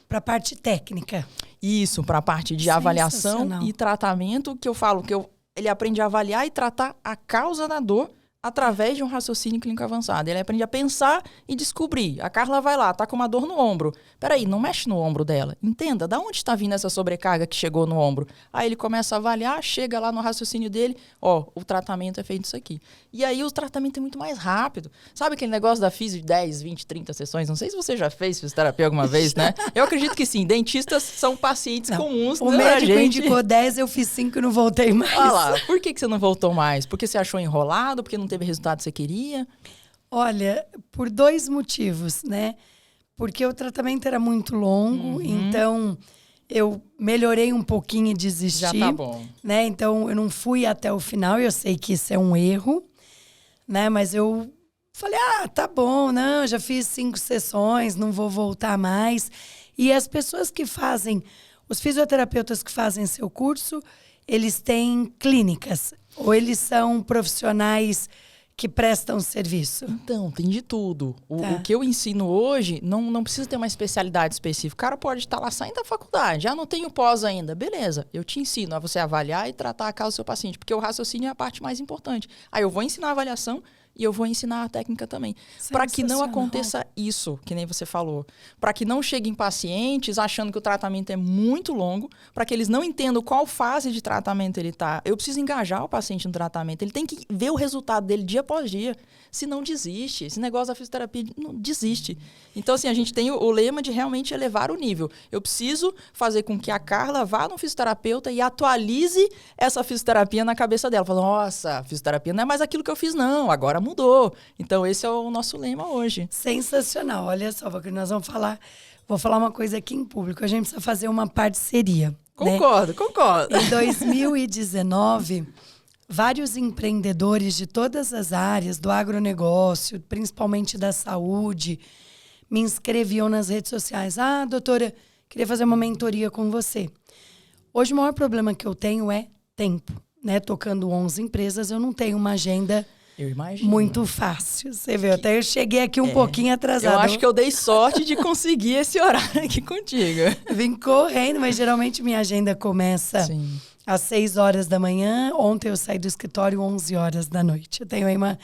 para a parte técnica. Isso, para a parte de avaliação e tratamento, que eu falo que ele aprende a avaliar e tratar a causa da dor através de um raciocínio clínico avançado. Ele aprende a pensar e descobrir. A Carla vai lá, tá com uma dor no ombro. Peraí, não mexe no ombro dela. Entenda, da onde está vindo essa sobrecarga que chegou no ombro? Aí ele começa a avaliar, chega lá no raciocínio dele, o tratamento é feito isso aqui. E aí o tratamento é muito mais rápido. Sabe aquele negócio da fisio de 10, 20, 30 sessões? Não sei se você já fez fisioterapia alguma vez, né? Eu acredito que sim. Dentistas são pacientes comuns. O médico indicou 10, eu fiz 5 e não voltei mais. Olha lá, por que você não voltou mais? Porque você achou enrolado? Porque não teve o resultado que você queria? Olha, por 2 motivos, né? Porque o tratamento era muito longo, então eu melhorei um pouquinho e desisti. Já tá bom. Né? Então eu não fui até o final, eu sei que isso é um erro, né? Mas eu falei, tá bom, não, já fiz 5 sessões, não vou voltar mais. E as pessoas que fazem, os fisioterapeutas que fazem seu curso, eles têm clínicas, ou eles são profissionais que prestam serviço? Então, tem de tudo. O que eu ensino hoje não precisa ter uma especialidade específica. O cara pode estar lá saindo da faculdade, não tenho pós ainda. Beleza, eu te ensino a você avaliar e tratar a causa do seu paciente, porque o raciocínio é a parte mais importante. Aí eu vou ensinar a avaliação e eu vou ensinar a técnica também. Para que não aconteça isso, que nem você falou. Para que não cheguem pacientes achando que o tratamento é muito longo, para que eles não entendam qual fase de tratamento ele está. Eu preciso engajar o paciente no tratamento. Ele tem que ver o resultado dele dia após dia. Se não desiste. Esse negócio da fisioterapia não desiste. Então, assim, a gente tem o lema de realmente elevar o nível. Eu preciso fazer com que a Carla vá no fisioterapeuta e atualize essa fisioterapia na cabeça dela. Fala, nossa, fisioterapia não é mais aquilo que eu fiz, não. Agora mudou. Então, esse é o nosso lema hoje. Sensacional. Olha só, porque nós vamos falar... Vou falar uma coisa aqui em público. A gente precisa fazer uma parceria. Concordo, né? Concordo. Em 2019, vários empreendedores de todas as áreas, do agronegócio, principalmente da saúde, me inscreviam nas redes sociais. Doutora, queria fazer uma mentoria com você. Hoje, o maior problema que eu tenho é tempo. Né? Tocando 11 empresas, eu não tenho uma agenda... Eu imagino. Muito fácil. Você viu? Até eu cheguei aqui um pouquinho atrasada. Eu acho que eu dei sorte de conseguir esse horário aqui contigo. Vim correndo, mas geralmente minha agenda começa às 6 horas da manhã. Ontem eu saí do escritório 11 horas da noite. Eu tenho aí uma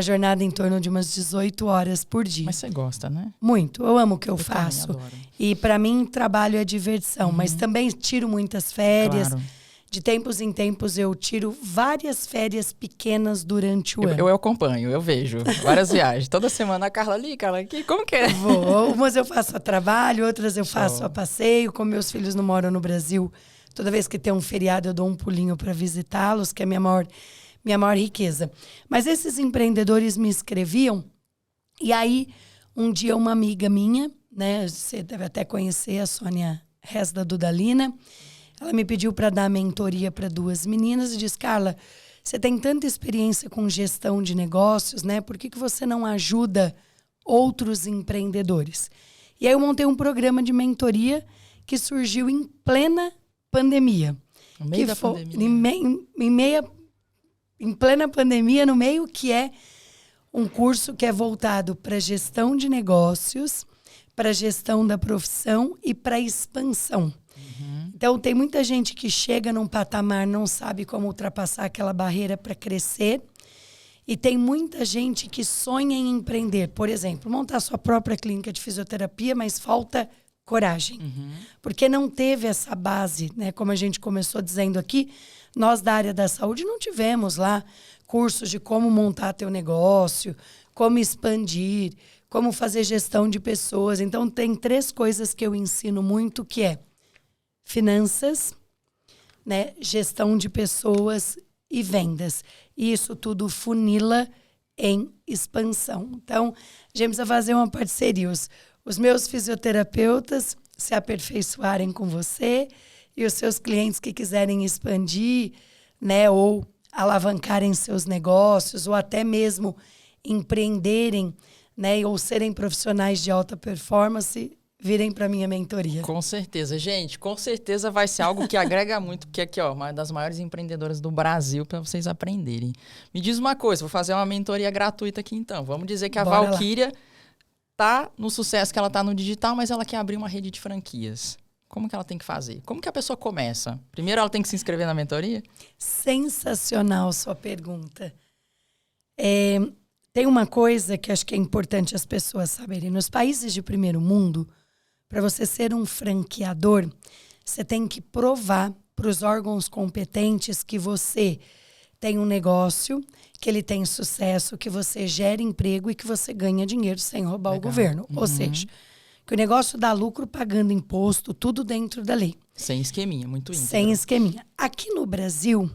jornada em torno de umas 18 horas por dia. Mas você gosta, né? Muito. Eu amo o que eu faço. Também adoro. E para mim, trabalho é diversão. Mas também tiro muitas férias. Claro. De tempos em tempos, eu tiro várias férias pequenas durante o ano. Eu acompanho, eu vejo várias viagens. Toda semana a Carla ali, Carla aqui, como que é? Vou. Umas eu faço a trabalho, outras eu faço a passeio. Como meus filhos não moram no Brasil, toda vez que tem um feriado eu dou um pulinho para visitá-los, que é minha maior riqueza. Mas esses empreendedores me escreviam, e aí um dia uma amiga minha, né, você deve até conhecer, a Sônia Rez da Dudalina, ela me pediu para dar mentoria para 2 meninas e disse, Carla, você tem tanta experiência com gestão de negócios, né? Por que você não ajuda outros empreendedores? E aí eu montei um programa de mentoria que surgiu em plena pandemia. No meio da pandemia. Em plena pandemia, no meio, que é um curso que é voltado para gestão de negócios, para gestão da profissão e para expansão. Então, tem muita gente que chega num patamar, não sabe como ultrapassar aquela barreira para crescer. E tem muita gente que sonha em empreender. Por exemplo, montar sua própria clínica de fisioterapia, mas falta coragem. Porque não teve essa base, né? Como a gente começou dizendo aqui, nós da área da saúde não tivemos lá cursos de como montar teu negócio, como expandir, como fazer gestão de pessoas. Então, tem 3 coisas que eu ensino muito, que é finanças, né, gestão de pessoas e vendas. E isso tudo funila em expansão. Então, a gente precisa fazer uma parceria. Os meus fisioterapeutas se aperfeiçoarem com você e os seus clientes que quiserem expandir, né, ou alavancarem seus negócios ou até mesmo empreenderem, né, ou serem profissionais de alta performance, virem para minha mentoria. Com certeza. Gente, com certeza vai ser algo que agrega muito, porque aqui, ó, uma das maiores empreendedoras do Brasil para vocês aprenderem. Me diz uma coisa, vou fazer uma mentoria gratuita aqui então. Vamos dizer que a Bora Valquíria tá no sucesso que ela tá no digital, mas ela quer abrir uma rede de franquias. Como que ela tem que fazer? Como que a pessoa começa? Primeiro ela tem que se inscrever na mentoria? Sensacional sua pergunta. Tem uma coisa que acho que é importante as pessoas saberem. Nos países de primeiro mundo, para você ser um franqueador, você tem que provar para os órgãos competentes que você tem um negócio, que ele tem sucesso, que você gera emprego e que você ganha dinheiro sem roubar o governo. Ou seja, que o negócio dá lucro pagando imposto, tudo dentro da lei. Sem esqueminha, muito íntegro. Sem esqueminha. Aqui no Brasil,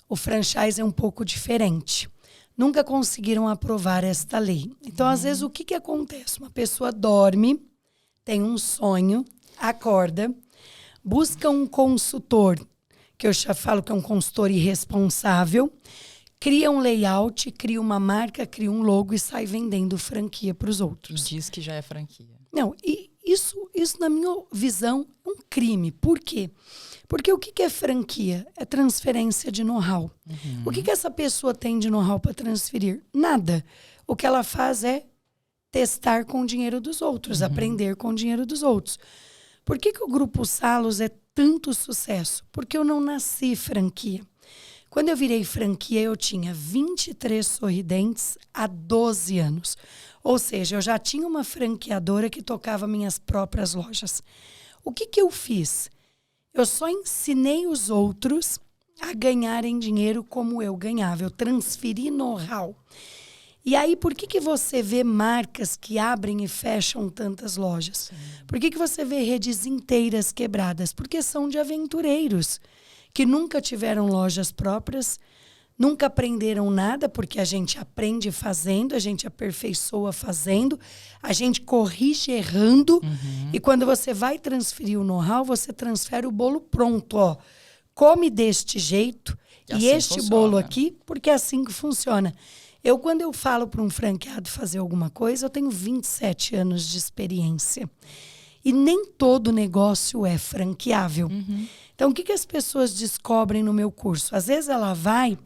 o franchise é um pouco diferente. Nunca conseguiram aprovar esta lei. Então, às vezes, o que acontece? Uma pessoa dorme, tem um sonho, acorda, busca um consultor, que eu já falo que é um consultor irresponsável, cria um layout, cria uma marca, cria um logo e sai vendendo franquia para os outros. E diz que já é franquia. Não, e isso, na minha visão, é um crime. Por quê? Porque o que é franquia? É transferência de know-how. O que essa pessoa tem de know-how para transferir? Nada. O que ela faz é testar com o dinheiro dos outros, aprender com o dinheiro dos outros. Por que o Grupo Salos é tanto sucesso? Porque eu não nasci franquia. Quando eu virei franquia, eu tinha 23 sorridentes há 12 anos. Ou seja, eu já tinha uma franqueadora que tocava minhas próprias lojas. O que eu fiz? Eu só ensinei os outros a ganharem dinheiro como eu ganhava. Eu transferi know-how. E aí, por que você vê marcas que abrem e fecham tantas lojas? Sim. Por que você vê redes inteiras quebradas? Porque são de aventureiros que nunca tiveram lojas próprias, nunca aprenderam nada, porque a gente aprende fazendo, a gente aperfeiçoa fazendo, a gente corrige errando. E quando você vai transferir o know-how, você transfere o bolo pronto. Ó, come deste jeito e assim este funciona. Bolo aqui, porque é assim que funciona. Quando eu falo para um franqueado fazer alguma coisa, eu tenho 27 anos de experiência. E nem todo negócio é franqueável. Então, o que as pessoas descobrem no meu curso? Às vezes ela vai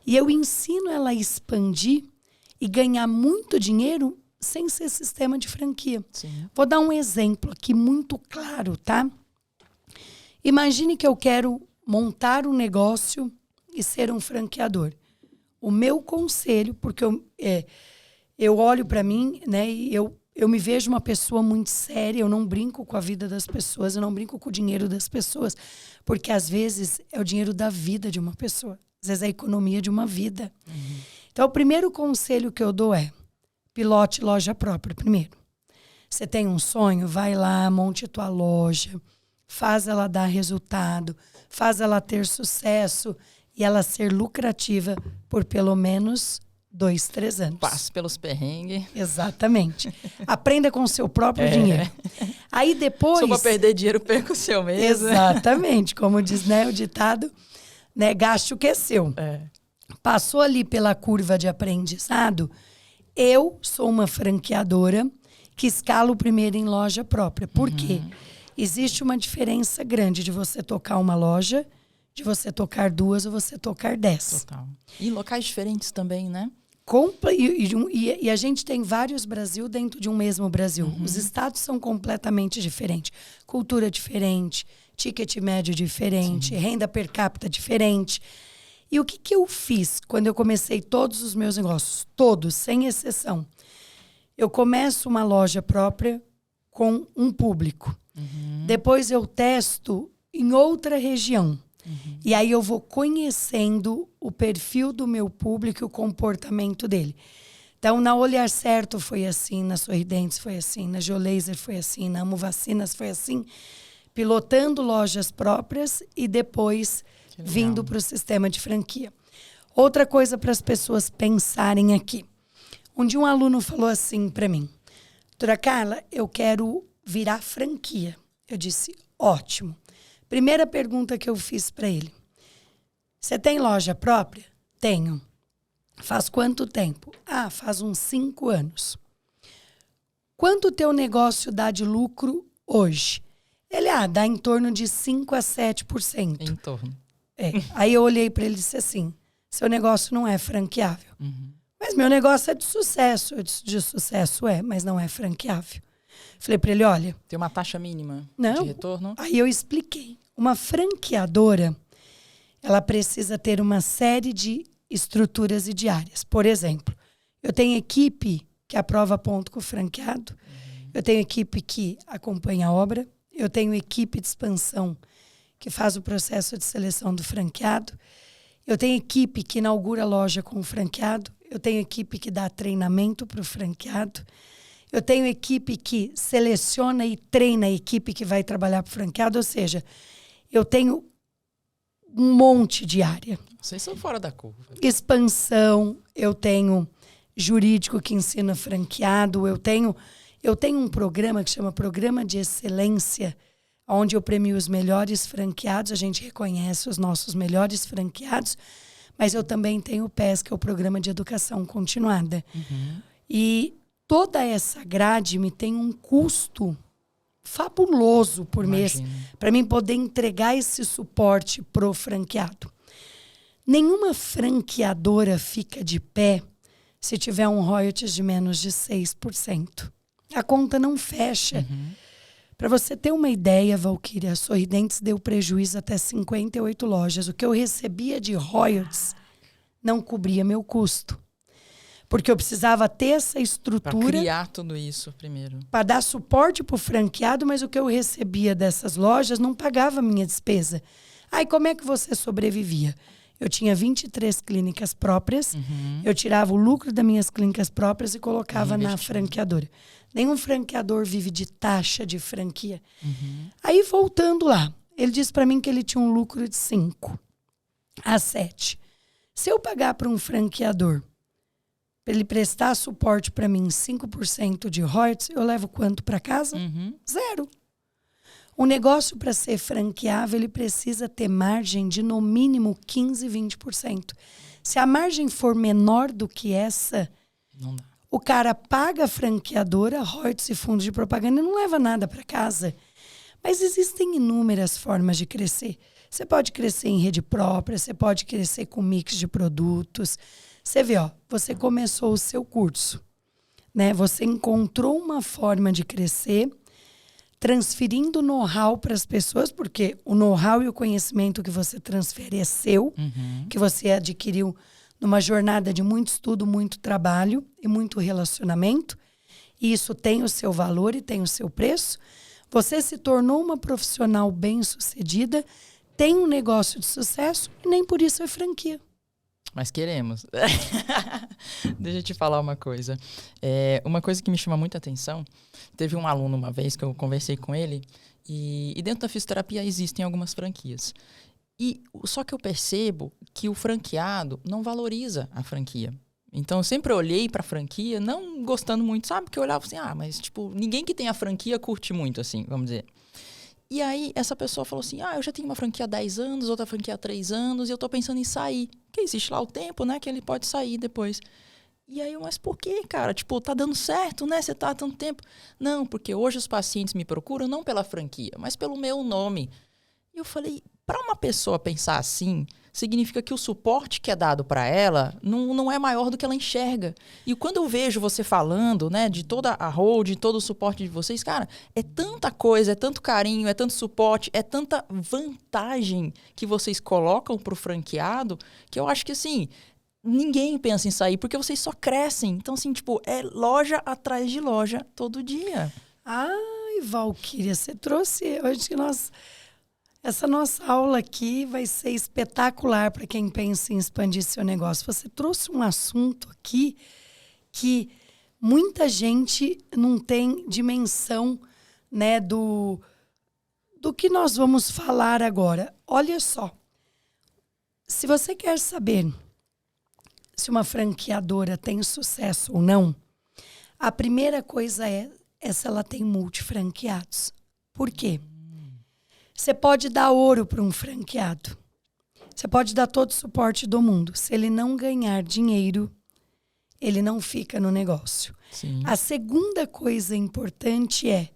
e eu ensino ela a expandir e ganhar muito dinheiro sem ser sistema de franquia. Sim. Vou dar um exemplo aqui muito claro, tá? Imagine que eu quero montar um negócio e ser um franqueador. O meu conselho, porque eu olho para mim, né, e eu me vejo uma pessoa muito séria, eu não brinco com a vida das pessoas, eu não brinco com o dinheiro das pessoas, porque às vezes é o dinheiro da vida de uma pessoa, às vezes é a economia de uma vida. Então, o primeiro conselho que eu dou é pilote loja própria primeiro. Você tem um sonho, vai lá, monte tua loja, faz ela dar resultado, faz ela ter sucesso e ela ser lucrativa por pelo menos 2, 3 anos. Passe pelos perrengues. Exatamente. Aprenda com o seu próprio dinheiro. Aí depois... Se eu vou perder dinheiro, perca o seu mesmo. Exatamente. Como diz, né, o ditado, né, gaste o que é seu. Passou ali pela curva de aprendizado, eu sou uma franqueadora que escalo primeiro em loja própria. Por quê? Existe uma diferença grande de você tocar uma loja, de você tocar 2 ou você tocar 10. Total. E locais diferentes também, né? E a gente tem vários Brasil dentro de um mesmo Brasil. Os estados são completamente diferentes. Cultura diferente, ticket médio diferente, renda per capita diferente. E o que eu fiz quando eu comecei todos os meus negócios? Todos, sem exceção. Eu começo uma loja própria com um público. Depois eu testo em outra região. E aí eu vou conhecendo o perfil do meu público e o comportamento dele. Então, na Olhar Certo foi assim, na Sorridentes foi assim, na Geolaser foi assim, na Amo Vacinas foi assim, pilotando lojas próprias e depois vindo para o sistema de franquia. Outra coisa para as pessoas pensarem aqui. Um dia um aluno falou assim para mim, doutora Carla, eu quero virar franquia. Eu disse, ótimo. Primeira pergunta que eu fiz para ele. Você tem loja própria? Tenho. Faz quanto tempo? Ah, faz uns 5 anos. Quanto o teu negócio dá de lucro hoje? Ele, dá em torno de 5 a 7%. Em torno. Aí eu olhei para ele e disse assim, seu negócio não é franqueável. Mas meu negócio é de sucesso. Eu disse, de sucesso mas não é franqueável. Falei para ele, olha... Tem uma taxa mínima de retorno? Aí eu expliquei. Uma franqueadora, ela precisa ter uma série de estruturas e de áreas. Por exemplo, eu tenho equipe que aprova ponto com o franqueado, eu tenho equipe que acompanha a obra, eu tenho equipe de expansão que faz o processo de seleção do franqueado, eu tenho equipe que inaugura a loja com o franqueado, eu tenho equipe que dá treinamento para o franqueado, eu tenho equipe que seleciona e treina a equipe que vai trabalhar para o franqueado, ou seja, eu tenho um monte de área. Vocês são fora da curva. Expansão, eu tenho jurídico que ensina franqueado, eu tenho um programa que chama Programa de Excelência, onde eu premio os melhores franqueados, a gente reconhece os nossos melhores franqueados, mas eu também tenho o PES, que é o Programa de Educação Continuada. E toda essa grade me tem um custo fabuloso por mês para mim poder entregar esse suporte pro franqueado. Nenhuma franqueadora fica de pé se tiver um royalties de menos de 6%. A conta não fecha. Para você ter uma ideia, Valquíria, a Sorridentes deu prejuízo até 58 lojas. O que eu recebia de royalties não cobria meu custo. Porque eu precisava ter essa estrutura... Para criar tudo isso primeiro. Para dar suporte para o franqueado, mas o que eu recebia dessas lojas não pagava a minha despesa. Aí como é que você sobrevivia? Eu tinha 23 clínicas próprias, eu tirava o lucro das minhas clínicas próprias e colocava na franqueadora. Nenhum franqueador vive de taxa de franquia. Aí, voltando lá, ele disse para mim que ele tinha um lucro de 5 a 7. Se eu pagar para um franqueador, para ele prestar suporte para mim 5% de royalties, eu levo quanto para casa? 0. O negócio, para ser franqueável, ele precisa ter margem de no mínimo 15, 20%. Se a margem for menor do que essa, não dá. O cara paga a franqueadora, royalties e fundos de propaganda e não leva nada para casa. Mas existem inúmeras formas de crescer. Você pode crescer em rede própria, você pode crescer com mix de produtos. Você vê, você começou o seu curso, né? Você encontrou uma forma de crescer, transferindo know-how para as pessoas, porque o know-how e o conhecimento que você transfere é seu, que você adquiriu numa jornada de muito estudo, muito trabalho e muito relacionamento. E isso tem o seu valor e tem o seu preço. Você se tornou uma profissional bem-sucedida, tem um negócio de sucesso e nem por isso é franquia. Mas queremos. Deixa eu te falar uma coisa. Uma coisa que me chama muita atenção, teve um aluno uma vez que eu conversei com ele, e dentro da fisioterapia existem algumas franquias. Só que eu percebo que o franqueado não valoriza a franquia. Então, eu sempre olhei pra franquia não gostando muito, sabe? Porque eu olhava assim, mas tipo, ninguém que tem a franquia curte muito, assim, vamos dizer. E aí, essa pessoa falou assim, eu já tenho uma franquia há 10 anos, outra franquia há 3 anos, e eu tô pensando em sair. Porque existe lá o tempo, né, que ele pode sair depois. E aí, mas por quê, cara? Tipo, tá dando certo, né? Você tá há tanto tempo. Não, porque hoje os pacientes me procuram não pela franquia, mas pelo meu nome. E eu falei, para uma pessoa pensar assim, significa que o suporte que é dado para ela não é maior do que ela enxerga. E quando eu vejo você falando, né, de toda a hold, todo o suporte de vocês, cara, é tanta coisa, é tanto carinho, é tanto suporte, é tanta vantagem que vocês colocam pro franqueado, que eu acho que, assim, ninguém pensa em sair, porque vocês só crescem. Então, assim, tipo, é loja atrás de loja todo dia. Ai, Valquíria, você trouxe hoje que essa nossa aula aqui vai ser espetacular para quem pensa em expandir seu negócio. Você trouxe um assunto aqui que muita gente não tem dimensão, né, do que nós vamos falar agora. Olha só, se você quer saber se uma franqueadora tem sucesso ou não, a primeira coisa é se ela tem multifranqueados. Por quê? Você pode dar ouro para um franqueado, Você pode dar todo o suporte do mundo. Se ele não ganhar dinheiro, ele não fica no negócio. Sim. A segunda coisa importante é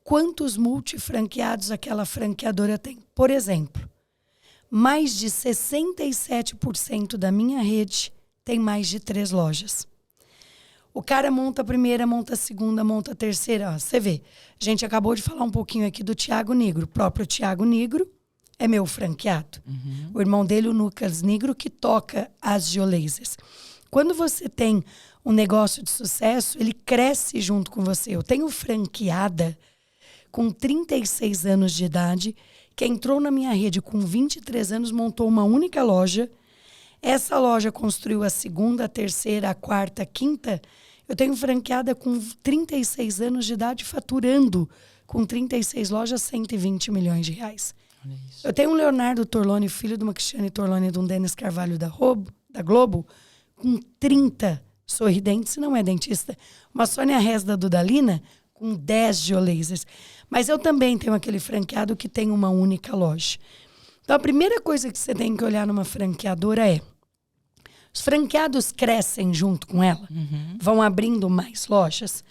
quantos multifranqueados aquela franqueadora tem. Por exemplo, mais de 67% da minha rede tem mais de 3 lojas. O cara monta a primeira, monta a segunda, monta a terceira. Ó, você vê, a gente acabou de falar um pouquinho aqui do Thiago Nigro. O próprio Thiago Nigro é meu franqueado. O irmão dele, o Lucas Nigro, que toca as Geolasers. Quando você tem um negócio de sucesso, ele cresce junto com você. Eu tenho franqueada com 36 anos de idade, que entrou na minha rede com 23 anos, montou uma única loja. Essa loja construiu a segunda, a terceira, a quarta, a quinta. Eu tenho franqueada com 36 anos de idade, faturando com 36 lojas 120 milhões de reais. Olha isso. Eu tenho um Leonardo Torloni, filho de uma Cristiane Torloni e de um Denis Carvalho da Globo, com 30 sorridentes, não é dentista. Uma Sônia Rez da Dudalina, com 10 geolasers. Mas eu também tenho aquele franqueado que tem uma única loja. Então, a primeira coisa que você tem que olhar numa franqueadora é: os franqueados crescem junto com ela? Vão abrindo mais lojas?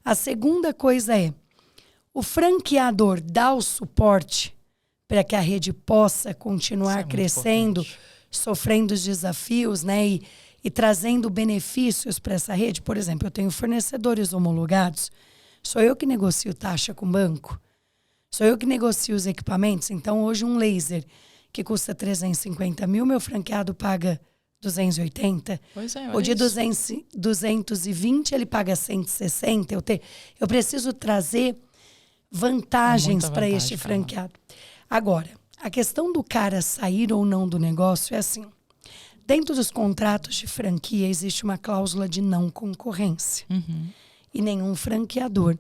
A segunda coisa é: o franqueador dá o suporte para que a rede possa continuar crescendo, sofrendo os desafios, né? E trazendo benefícios para essa rede. Por exemplo, eu tenho fornecedores homologados. Sou eu que negocio taxa com o banco. Sou eu que negocio os equipamentos. Então, hoje, um laser que custa 350 mil, meu franqueado paga 280. Pois é, O de 220, ele paga 160. Eu preciso trazer vantagens para este franqueado. Agora, a questão do cara sair ou não do negócio é assim. Dentro dos contratos de franquia, existe uma cláusula de não concorrência. E nenhum franqueador,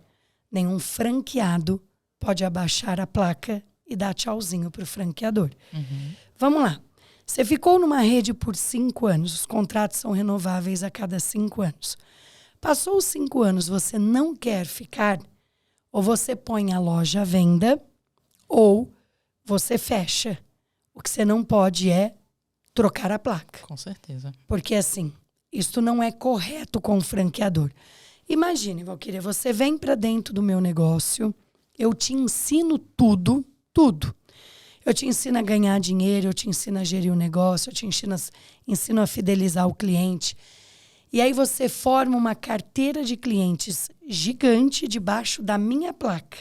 nenhum franqueado pode abaixar a placa e dar tchauzinho para o franqueador. Vamos lá. Você ficou numa rede por 5 anos. Os contratos são renováveis a cada 5 anos. Passou os 5 anos, você não quer ficar, ou você põe a loja à venda, ou você fecha. O que você não pode é trocar a placa. Com certeza. Porque, assim, isto não é correto com o franqueador. Imagine, Valquíria, você vem para dentro do meu negócio, eu te ensino tudo. Eu te ensino a ganhar dinheiro, eu te ensino a gerir o negócio, eu te ensino a fidelizar o cliente. E aí você forma uma carteira de clientes gigante debaixo da minha placa.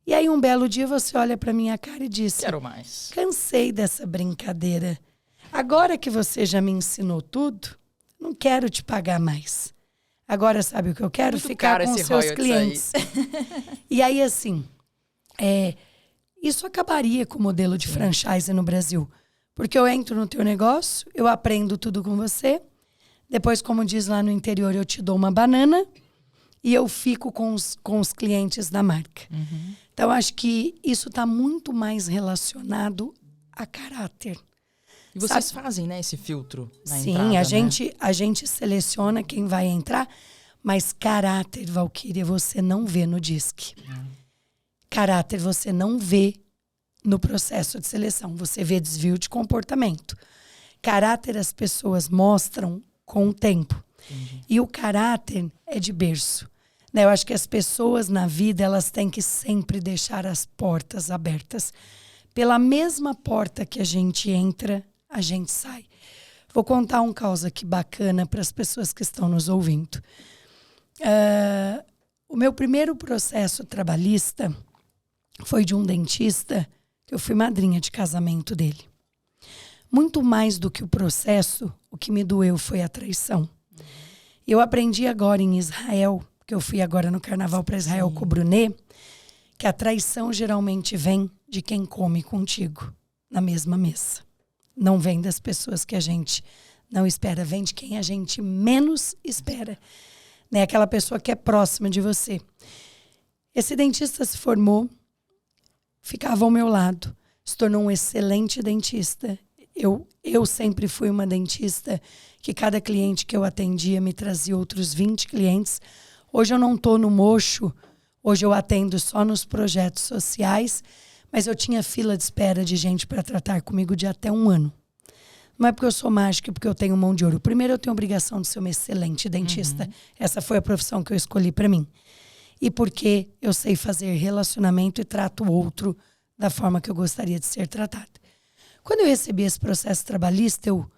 E aí um belo dia você olha para minha cara e diz: quero mais. Cansei dessa brincadeira. Agora que você já me ensinou tudo, não quero te pagar mais. Agora sabe o que eu quero? Muito ficar com os seus clientes. E aí, assim, isso acabaria com o modelo de franchise no Brasil. Porque eu entro no teu negócio, eu aprendo tudo com você. Depois, como diz lá no interior, eu te dou uma banana e eu fico com os clientes da marca. Então, acho que isso está muito mais relacionado a caráter. E vocês fazem, né, esse filtro na Sim, entrada, a gente seleciona quem vai entrar, mas caráter, Valquíria, você não vê no DISC. Caráter você não vê no processo de seleção, você vê desvio de comportamento. Caráter as pessoas mostram com o tempo. E o caráter é de berço. Né? Eu acho que as pessoas na vida, elas têm que sempre deixar as portas abertas. Pela mesma porta que a gente entra, a gente sai. Vou contar um caso aqui bacana para as pessoas que estão nos ouvindo. O meu primeiro processo trabalhista foi de um dentista que eu fui madrinha de casamento dele. Muito mais do que o processo, o que me doeu foi a traição. Eu aprendi agora em Israel, que eu fui agora no carnaval para Israel com o Brunet, que a traição geralmente vem de quem come contigo na mesma mesa. Não vem das pessoas que a gente não espera, vem de quem a gente menos espera. Né? Aquela pessoa que é próxima de você. Esse dentista se formou, ficava ao meu lado, se tornou um excelente dentista. Eu sempre fui uma dentista que cada cliente que eu atendia me trazia outros 20 clientes. Hoje eu não estou no mocho, hoje eu atendo só nos projetos sociais, Mas eu tinha fila de espera de gente para tratar comigo de até 1 ano. Não é porque eu sou mágica, porque eu tenho mão de ouro. Primeiro, eu tenho a obrigação de ser uma excelente dentista. Essa foi a profissão que eu escolhi para mim. E porque eu sei fazer relacionamento e trato o outro da forma que eu gostaria de ser tratada. Quando eu recebi esse processo trabalhista, eu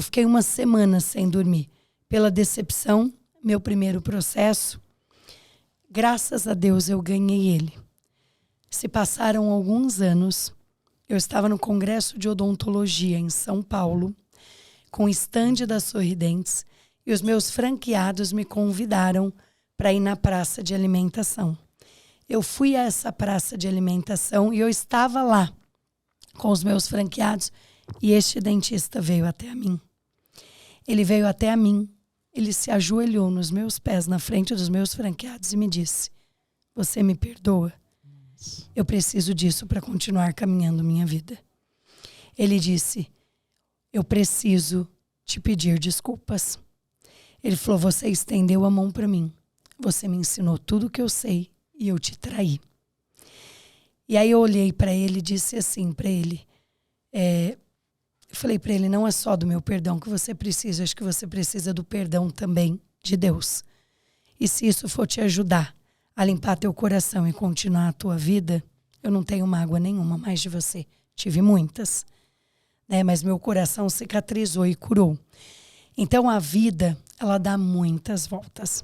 fiquei 1 semana sem dormir. Pela decepção, meu primeiro processo, graças a Deus eu ganhei ele. Se passaram alguns anos, eu estava no Congresso de Odontologia em São Paulo, com o estande da Sorridentes, e os meus franqueados me convidaram para ir na praça de alimentação. Eu fui a essa praça de alimentação e eu estava lá com os meus franqueados e este dentista veio até a mim. Ele veio até a mim, ele se ajoelhou nos meus pés, na frente dos meus franqueados e me disse: você me perdoa? Eu preciso disso para continuar caminhando minha vida. Ele disse: eu preciso te pedir desculpas. Ele falou: você estendeu a mão para mim. Você me ensinou tudo o que eu sei e eu te traí. E aí eu olhei para ele e disse assim para ele, eu falei para ele: não é só do meu perdão que você precisa, acho que você precisa do perdão também de Deus. E se isso for te ajudar a limpar teu coração e continuar a tua vida, eu não tenho mágoa nenhuma mais de você. Tive muitas, né? Mas meu coração cicatrizou e curou. Então a vida, ela dá muitas voltas.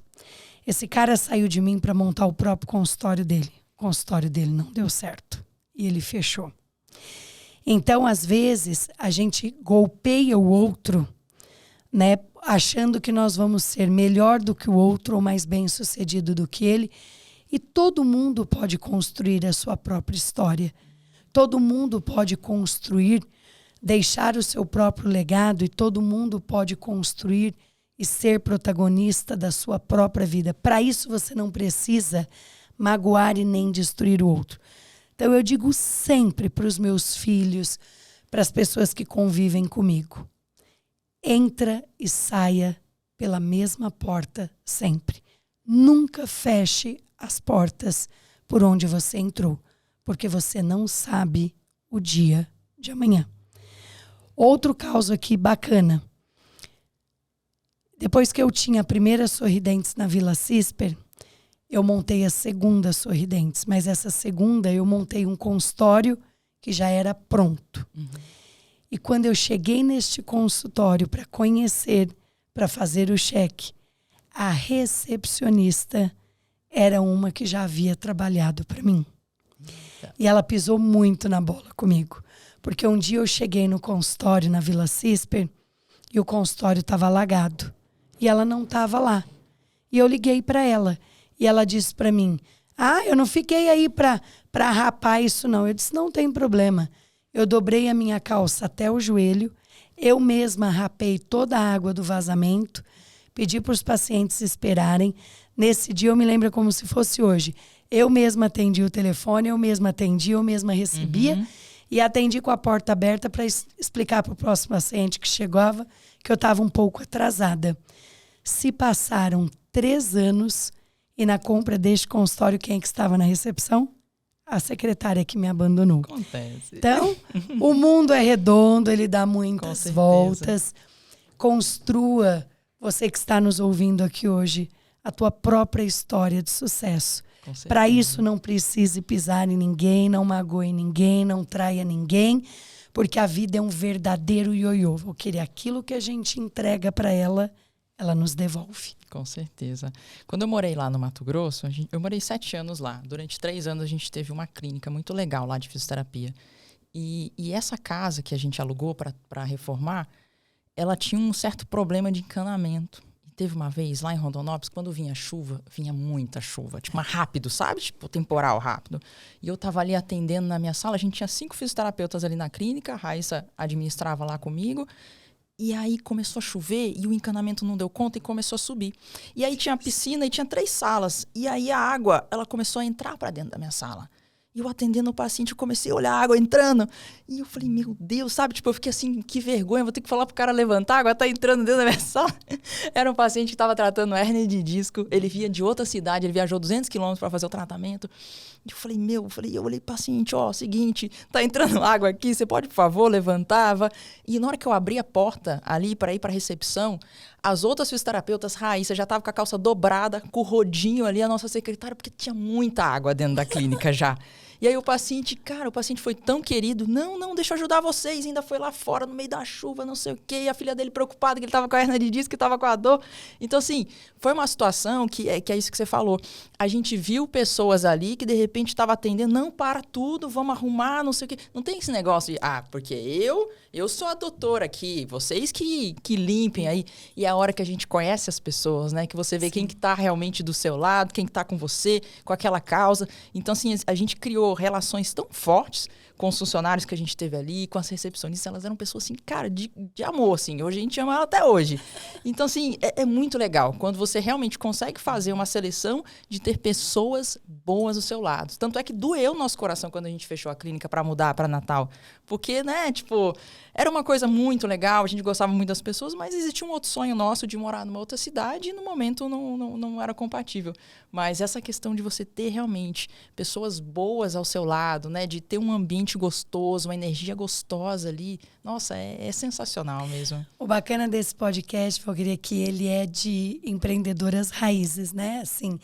Esse cara saiu de mim para montar o próprio consultório dele. O consultório dele não deu certo e ele fechou. Então, às vezes, a gente golpeia o outro, né, achando que nós vamos ser melhor do que o outro ou mais bem-sucedido do que ele. E todo mundo pode construir a sua própria história. Todo mundo pode construir, deixar o seu próprio legado, e todo mundo pode construir e ser protagonista da sua própria vida. Para isso, você não precisa magoar e nem destruir o outro. Então, eu digo sempre para os meus filhos, para as pessoas que convivem comigo: entra e saia pela mesma porta sempre. Nunca feche as portas por onde você entrou, porque você não sabe o dia de amanhã. Outro caso aqui bacana. Depois que eu tinha a primeira Sorridentes na Vila Cisper, eu montei a segunda Sorridentes, mas essa segunda eu montei um consultório que já era pronto. E quando eu cheguei neste consultório para conhecer, para fazer o cheque, a recepcionista era uma que já havia trabalhado para mim. E ela pisou muito na bola comigo, porque um dia eu cheguei no consultório na Vila Cisper e o consultório estava alagado. E ela não estava lá. E eu liguei para ela. E ela disse para mim: eu não fiquei aí para rapar isso não. Eu disse: não tem problema. Eu dobrei a minha calça até o joelho. Eu mesma rapei toda a água do vazamento. Pedi para os pacientes esperarem. Nesse dia eu me lembro como se fosse hoje. Eu mesma atendi o telefone, eu mesma atendi, eu mesma recebia. E atendi com a porta aberta para explicar para o próximo paciente que chegava que eu estava um pouco atrasada. Se passaram 3 anos e na compra deste consultório, quem é que estava na recepção? A secretária que me abandonou. Acontece. Então, o mundo é redondo, ele dá muitas voltas. Construa, você que está nos ouvindo aqui hoje, a tua própria história de sucesso. Para isso, não precise pisar em ninguém, não magoe ninguém, não traia ninguém, porque a vida é um verdadeiro ioiô. Vou querer aquilo que a gente entrega para ela, ela nos devolve. Com certeza. Quando eu morei lá no Mato Grosso, eu morei 7 anos lá. Durante 3 anos a gente teve uma clínica muito legal lá de fisioterapia. E essa casa que a gente alugou para reformar, ela tinha um certo problema de encanamento. E teve uma vez lá em Rondonópolis, quando vinha chuva, vinha muita chuva. Tipo, rápido, sabe? Tipo, temporal rápido. E eu tava ali atendendo na minha sala. A gente tinha 5 fisioterapeutas ali na clínica. A Raíssa administrava lá comigo. E aí começou a chover e o encanamento não deu conta e começou a subir. E aí tinha a piscina e tinha 3 salas. E aí a água, ela começou a entrar para dentro da minha sala. E eu atendendo o paciente, eu comecei a olhar a água entrando. E eu falei, meu Deus, sabe? Tipo, eu fiquei assim, que vergonha, vou ter que falar pro cara levantar, agora tá entrando dentro da minha sala. Era um paciente que tava tratando hérnia de disco. Ele vinha de outra cidade, ele viajou 200 quilômetros para fazer o tratamento. E eu falei, eu olhei pro paciente, seguinte, tá entrando água aqui, você pode, por favor, levantava. E na hora que eu abri a porta ali para ir pra recepção, as outras fisioterapeutas, Raíssa, já estavam com a calça dobrada, com o rodinho ali, a nossa secretária, porque tinha muita água dentro da clínica já. E aí o paciente foi tão querido, não, deixa eu ajudar vocês, ainda foi lá fora, no meio da chuva, não sei o quê, e a filha dele preocupada que ele tava com a hernia de disco, que tava com a dor. Então, assim, foi uma situação que é isso que você falou. A gente viu pessoas ali que, de repente, estavam atendendo, não, para tudo, vamos arrumar, não sei o quê. Não tem esse negócio de, porque eu sou a doutora aqui, vocês que limpem aí. E é a hora que a gente conhece as pessoas, né? Que você vê quem que tá realmente do seu lado, quem que tá com você, com aquela causa. Então, assim, a gente criou relações tão fortes com os funcionários que a gente teve ali, com as recepcionistas, elas eram pessoas assim, cara, de amor, assim. Hoje a gente ama ela até hoje. Então, assim, é muito legal quando você realmente consegue fazer uma seleção de ter pessoas boas do seu lado. Tanto é que doeu o nosso coração quando a gente fechou a clínica para mudar para Natal. Porque, né, tipo, era uma coisa muito legal, a gente gostava muito das pessoas, mas existia um outro sonho nosso de morar numa outra cidade e no momento não era compatível. Mas essa questão de você ter realmente pessoas boas ao seu lado, né, de ter um ambiente gostoso, uma energia gostosa ali, nossa, é sensacional mesmo. O bacana desse podcast, eu queria que ele é de empreendedoras raízes, né? Assim,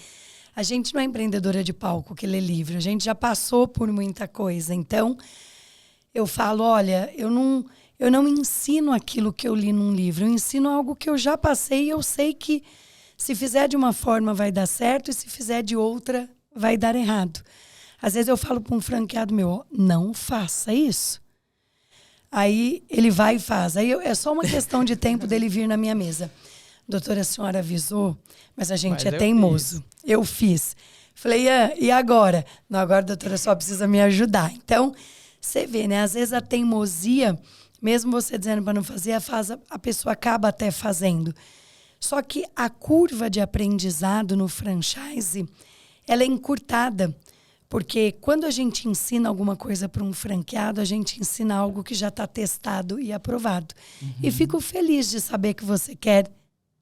a gente não é empreendedora de palco que lê livro, a gente já passou por muita coisa. Então, eu falo, olha, eu não ensino aquilo que eu li num livro, eu ensino algo que eu já passei e eu sei que se fizer de uma forma vai dar certo e se fizer de outra vai dar errado. Às vezes eu falo para um franqueado meu, não faça isso. Aí ele vai e faz. Aí é só uma questão de tempo dele vir na minha mesa. Doutora, a senhora avisou, mas a gente é teimoso. Eu fiz. Falei, e agora? Não, agora a doutora só precisa me ajudar. Então, você vê, né? Às vezes a teimosia, mesmo você dizendo para não fazer, a pessoa acaba até fazendo. Só que a curva de aprendizado no franchise, ela é encurtada. Porque quando a gente ensina alguma coisa para um franqueado, a gente ensina algo que já está testado e aprovado. Uhum. E fico feliz de saber que você quer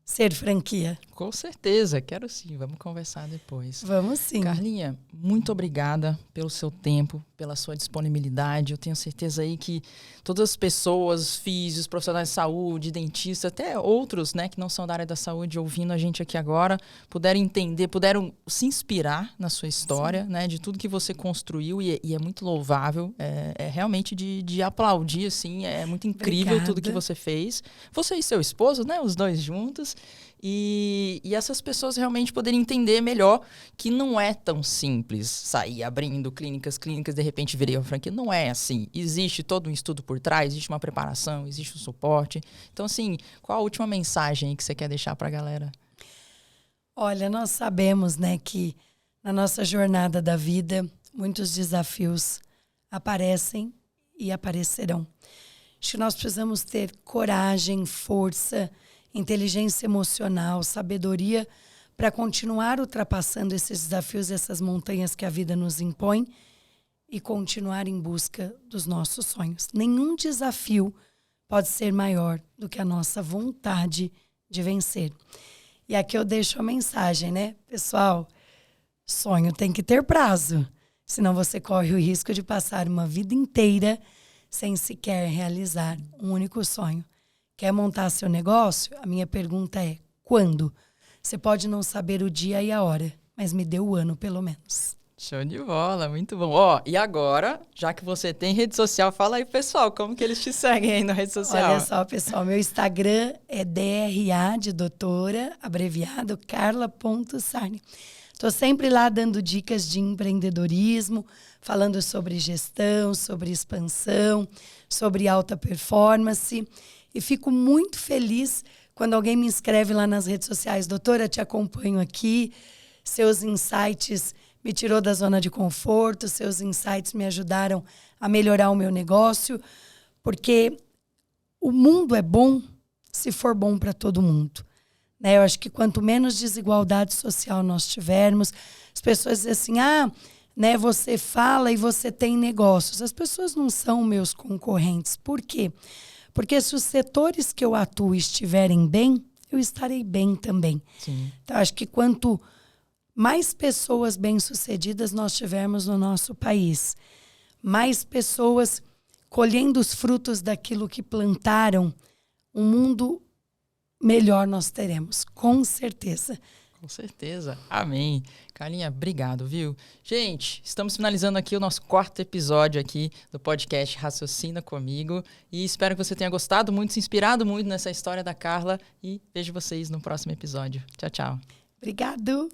ser franquia. Com certeza, quero sim. Vamos conversar depois. Vamos sim. Carlinha, muito obrigada pelo seu tempo, pela sua disponibilidade. Eu tenho certeza aí que todas as pessoas, físios, profissionais de saúde, dentistas, até outros, né, que não são da área da saúde, ouvindo a gente aqui agora, puderam entender, puderam se inspirar na sua história, né, de tudo que você construiu e é muito louvável. É realmente de aplaudir, assim. É muito incrível. Obrigada. Tudo que você fez. Você e seu esposo, né, os dois juntos. E essas pessoas realmente poderem entender melhor que não é tão simples sair abrindo clínicas, de repente virei uma franquia. Não é assim. Existe todo um estudo por trás, existe uma preparação, existe um suporte. Então, assim, qual a última mensagem que você quer deixar para a galera? Olha, nós sabemos, né, que na nossa jornada da vida, muitos desafios aparecem e aparecerão. Acho que nós precisamos ter coragem, força, inteligência emocional, sabedoria para continuar ultrapassando esses desafios, essas montanhas que a vida nos impõe e continuar em busca dos nossos sonhos. Nenhum desafio pode ser maior do que a nossa vontade de vencer. E aqui eu deixo a mensagem, né? Pessoal, sonho tem que ter prazo, senão você corre o risco de passar uma vida inteira sem sequer realizar um único sonho. Quer montar seu negócio? A minha pergunta é, quando? Você pode não saber o dia e a hora, mas me dê o ano pelo menos. Show de bola, muito bom. E agora, já que você tem rede social, fala aí, pessoal, como que eles te seguem aí na rede social? Olha só, pessoal, meu Instagram é DRA de doutora, abreviado, carla.sarni. Estou sempre lá dando dicas de empreendedorismo, falando sobre gestão, sobre expansão, sobre alta performance. E fico muito feliz quando alguém me escreve lá nas redes sociais. Doutora, te acompanho aqui, seus insights me tirou da zona de conforto, seus insights me ajudaram a melhorar o meu negócio, porque o mundo é bom se for bom para todo mundo. Né? Eu acho que quanto menos desigualdade social nós tivermos, as pessoas dizem assim, né? Você fala e você tem negócios. As pessoas não são meus concorrentes. Por quê? Porque se os setores que eu atuo estiverem bem, eu estarei bem também. Sim. Então, acho que quanto mais pessoas bem-sucedidas nós tivermos no nosso país, mais pessoas colhendo os frutos daquilo que plantaram, um mundo melhor nós teremos, com certeza. Com certeza. Amém. Carlinha, obrigado, viu? Gente, estamos finalizando aqui o nosso 4º episódio aqui do podcast Raciocina Comigo. E espero que você tenha gostado muito, se inspirado muito nessa história da Carla. E vejo vocês no próximo episódio. Tchau, tchau. Obrigado.